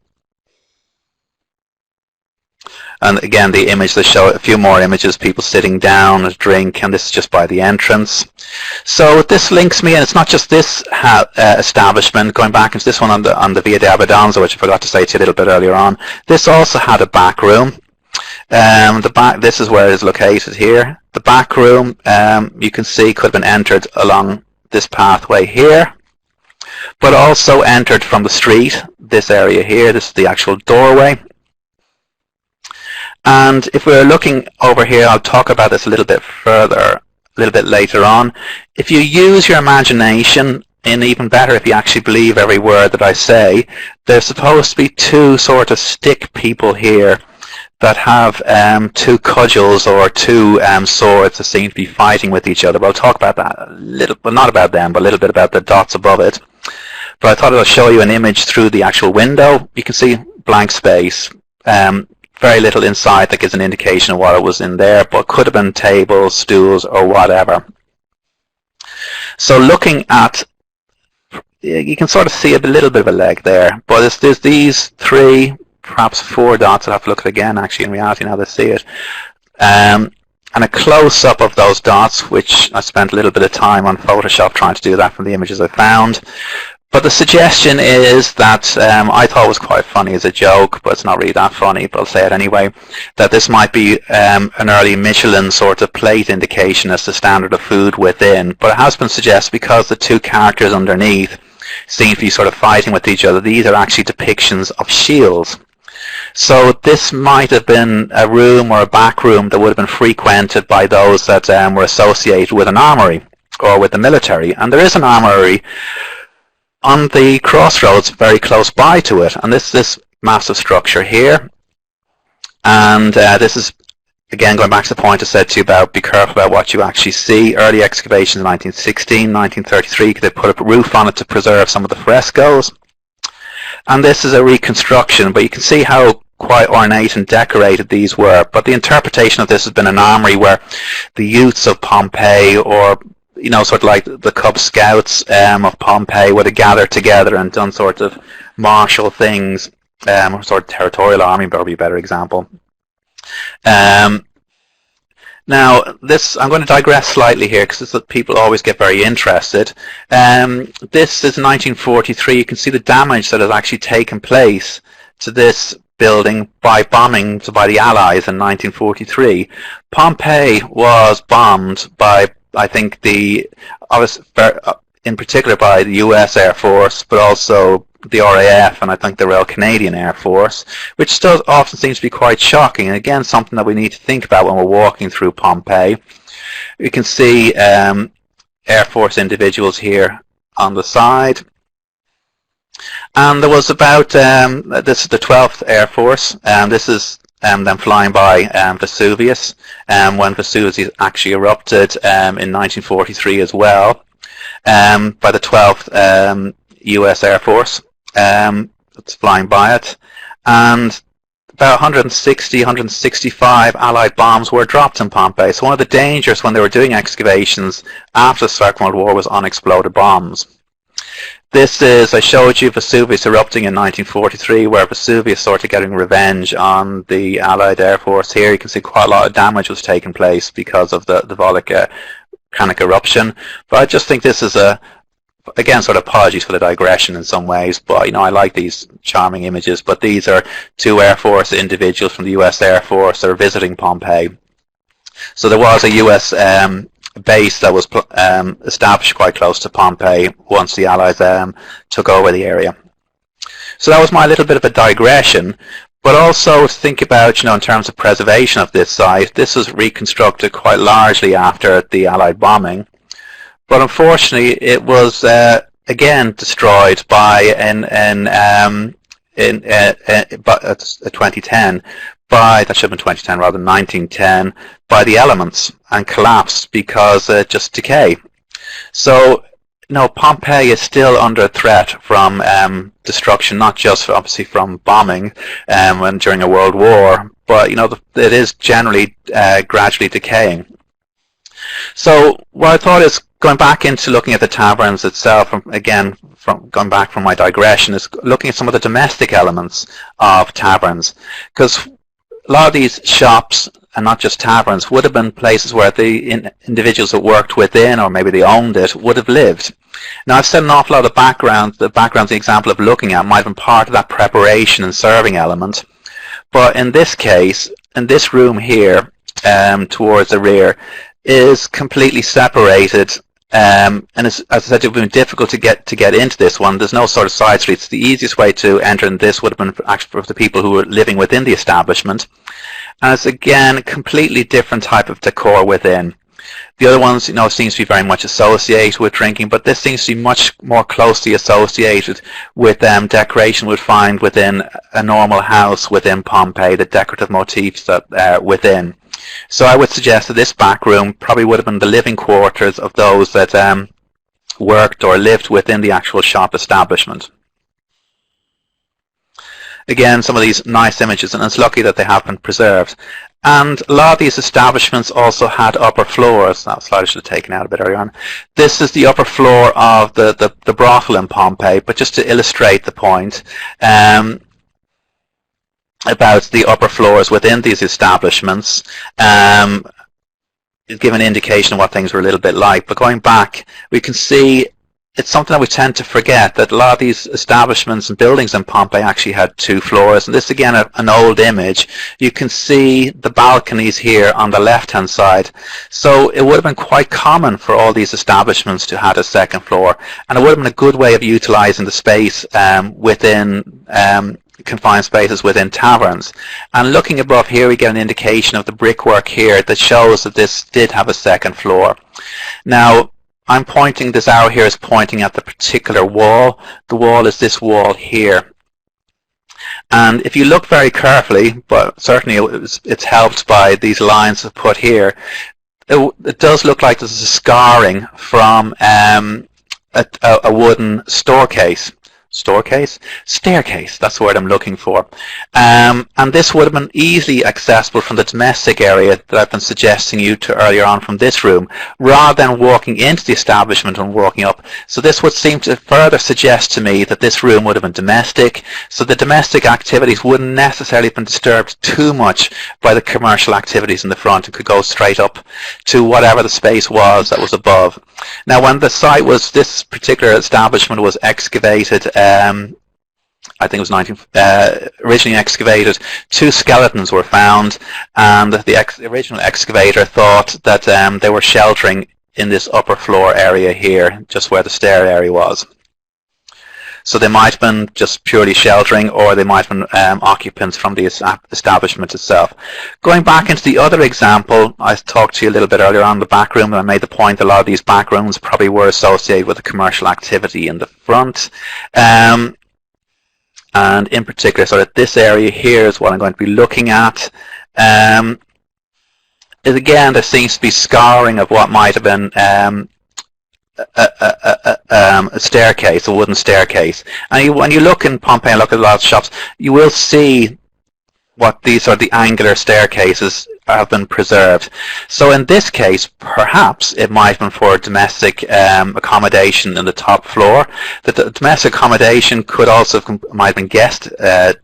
Speaker 1: And again, the image, they show a few more images, people sitting down, a drink, and this is just by the entrance. So this links me, and it's not just this establishment, going back into this one on the Via di Abbondanza, which I forgot to say to you a little bit earlier on. This also had a back room. This is where it is located here. The back room, you can see, could have been entered along this pathway here, but also entered from the street, this area here. This is the actual doorway. And if we're looking over here, I'll talk about this a little bit further, a little bit later on. If you use your imagination, and even better if you actually believe every word that I say, there's supposed to be two sort of stick people here that have two cudgels or two swords that seem to be fighting with each other. But I'll talk about that a little, but not about them, but a little bit about the dots above it. But I thought I'll show you an image through the actual window. You can see blank space. Very little inside that gives an indication of what it was in there, but could have been tables, stools, or whatever. So looking at, you can sort of see a little bit of a leg there, but there's these three, perhaps four dots. I'll have to look at it again, actually, in reality, now that I see it. And a close-up of those dots, which I spent a little bit of time on Photoshop trying to do that from the images I found. But the suggestion is that I thought was quite funny as a joke, but it's not really that funny, but I'll say it anyway, that this might be an early Michelin sort of plate indication as to standard of food within. But it has been suggested because the two characters underneath seem to be sort of fighting with each other, these are actually depictions of shields. So this might have been a room or a back room that would have been frequented by those that were associated with an armory or with the military. And there is an armory on the crossroads very close by to it, and this massive structure here. And this is, again, going back to the point I said to you about be careful about what you actually see. Early excavations in 1916, 1933, they put a roof on it to preserve some of the frescoes. And this is a reconstruction, but you can see how quite ornate and decorated these were. But the interpretation of this has been an armory where the youths of Pompeii, or sort of like the Cub Scouts of Pompeii, would have gathered together and done sort of martial things, or sort of territorial army, probably a better example. Now, I'm going to digress slightly here because people always get very interested. This is 1943. You can see the damage that has actually taken place to this building by bombing by the Allies in 1943. Pompeii was bombed by, I think, in particular by the US Air Force, but also the RAF and I think the Royal Canadian Air Force, which still often seems to be quite shocking, and again something that we need to think about when we're walking through Pompeii. You can see Air Force individuals here on the side. And there was about, this is the 12th Air Force, and this is them flying by Vesuvius, when Vesuvius actually erupted in 1943 as well, by the 12th US Air Force. That's flying by it. And about 160, 165 Allied bombs were dropped in Pompeii. So one of the dangers when they were doing excavations after the Second World War was unexploded bombs. This is, I showed you Vesuvius erupting in 1943, where Vesuvius sort of getting revenge on the Allied Air Force. Here you can see quite a lot of damage was taking place because of the volcanic eruption. But I just think this is again, sort of apologies for the digression in some ways, but you know, I like these charming images. But these are two Air Force individuals from the US Air Force that are visiting Pompeii. So there was a US base that was established quite close to Pompeii once the Allies took over the area. So that was my little bit of a digression, but also to think about, you know, in terms of preservation of this site. This was reconstructed quite largely after the Allied bombing, but unfortunately it was again destroyed by in 2010. That should have been 2010 rather than 1910, by the elements, and collapsed because just decay. So, you know, Pompeii is still under threat from destruction, not just obviously from bombing during a world war, but you know, it is generally gradually decaying. So what I thought is, going back into looking at the taverns itself, going back from my digression, is looking at some of the domestic elements of taverns, because a lot of these shops, and not just taverns, would have been places where the individuals that worked within, or maybe they owned it, would have lived. Now, I've said an awful lot of the background's the example of looking at might have been part of that preparation and serving element, but in this case, in this room here, towards the rear, is completely separated. And as I said, it would have been difficult to get into this one. There's no sort of side streets. The easiest way to enter in this would have been for the people who were living within the establishment. And it's again a completely different type of decor within. The other ones, you know, seems to be very much associated with drinking, but this seems to be much more closely associated with decoration we'd find within a normal house within Pompeii, the decorative motifs that within. So I would suggest that this back room probably would have been the living quarters of those that worked or lived within the actual shop establishment. Again, some of these nice images, and it's lucky that they have been preserved. And a lot of these establishments also had upper floors. That slide I should have taken out a bit earlier on. This is the upper floor of the brothel in Pompeii, but just to illustrate the point, about the upper floors within these establishments, give an indication of what things were a little bit like. But going back, we can see it's something that we tend to forget, that a lot of these establishments and buildings in Pompeii actually had two floors. And this, again, an old image. You can see the balconies here on the left-hand side. So it would have been quite common for all these establishments to have a second floor. And it would have been a good way of utilizing the space within confined spaces within taverns. And looking above here, we get an indication of the brickwork here that shows that this did have a second floor. Now, I'm pointing, this arrow here is pointing at the particular wall. The wall is this wall here. And if you look very carefully, but certainly it's helped by these lines I've put here, it does look like there's a scarring from a wooden staircase, that's the word I'm looking for. And this would have been easily accessible from the domestic area that I've been suggesting you to earlier on from this room, rather than walking into the establishment and walking up. So this would seem to further suggest to me that this room would have been domestic, so the domestic activities wouldn't necessarily have been disturbed too much by the commercial activities in the front, and could go straight up to whatever the space was that was above. Now, when the site was, this particular establishment was excavated, I think it was originally excavated, two skeletons were found, and the original excavator thought that they were sheltering in this upper floor area here, just where the stair area was. So they might have been just purely sheltering, or they might have been occupants from the establishment itself. Going back into the other example, I talked to you a little bit earlier on the back room, and I made the point that a lot of these back rooms probably were associated with the commercial activity in the front. And in particular, so that this area here is what I'm going to be looking at. Is again, there seems to be scarring of what might have been a staircase, a wooden staircase. And when you look in Pompeii and look at a lot of shops, you will see what these are, the angular staircases have been preserved. So in this case, perhaps it might have been for domestic accommodation in the top floor. The domestic accommodation could also might have been guest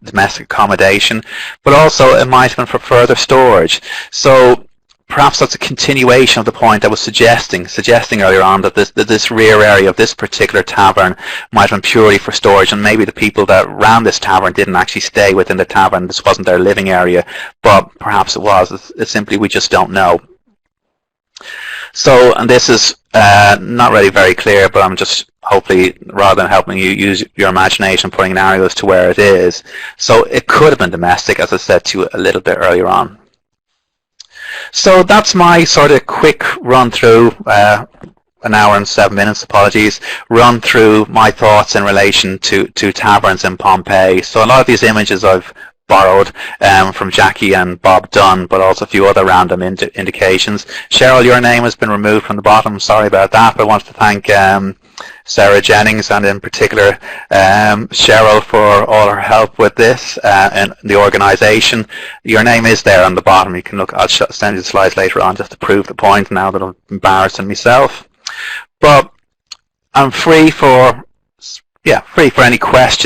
Speaker 1: domestic accommodation, but also it might have been for further storage. So perhaps that's a continuation of the point I was suggesting earlier on, that this rear area of this particular tavern might have been purely for storage, and maybe the people that ran this tavern didn't actually stay within the tavern. This wasn't their living area, but perhaps it was. It's simply we just don't know. So, and this is not really very clear, but I'm just hopefully, rather than helping you use your imagination, putting an arrow as to where it is. So it could have been domestic, as I said to you a little bit earlier on. So that's my sort of quick run through, an hour and 7 minutes, apologies, run through my thoughts in relation to taverns in Pompeii. So a lot of these images I've borrowed from Jackie and Bob Dunn, but also a few other random indications. Cheryl, your name has been removed from the bottom. Sorry about that, but I want to thank Sarah Jennings, and in particular Cheryl, for all her help with this and the organisation. Your name is there on the bottom. You can look. I'll send you the slides later on just to prove the point, now that I'm embarrassing myself. But I'm free for any questions.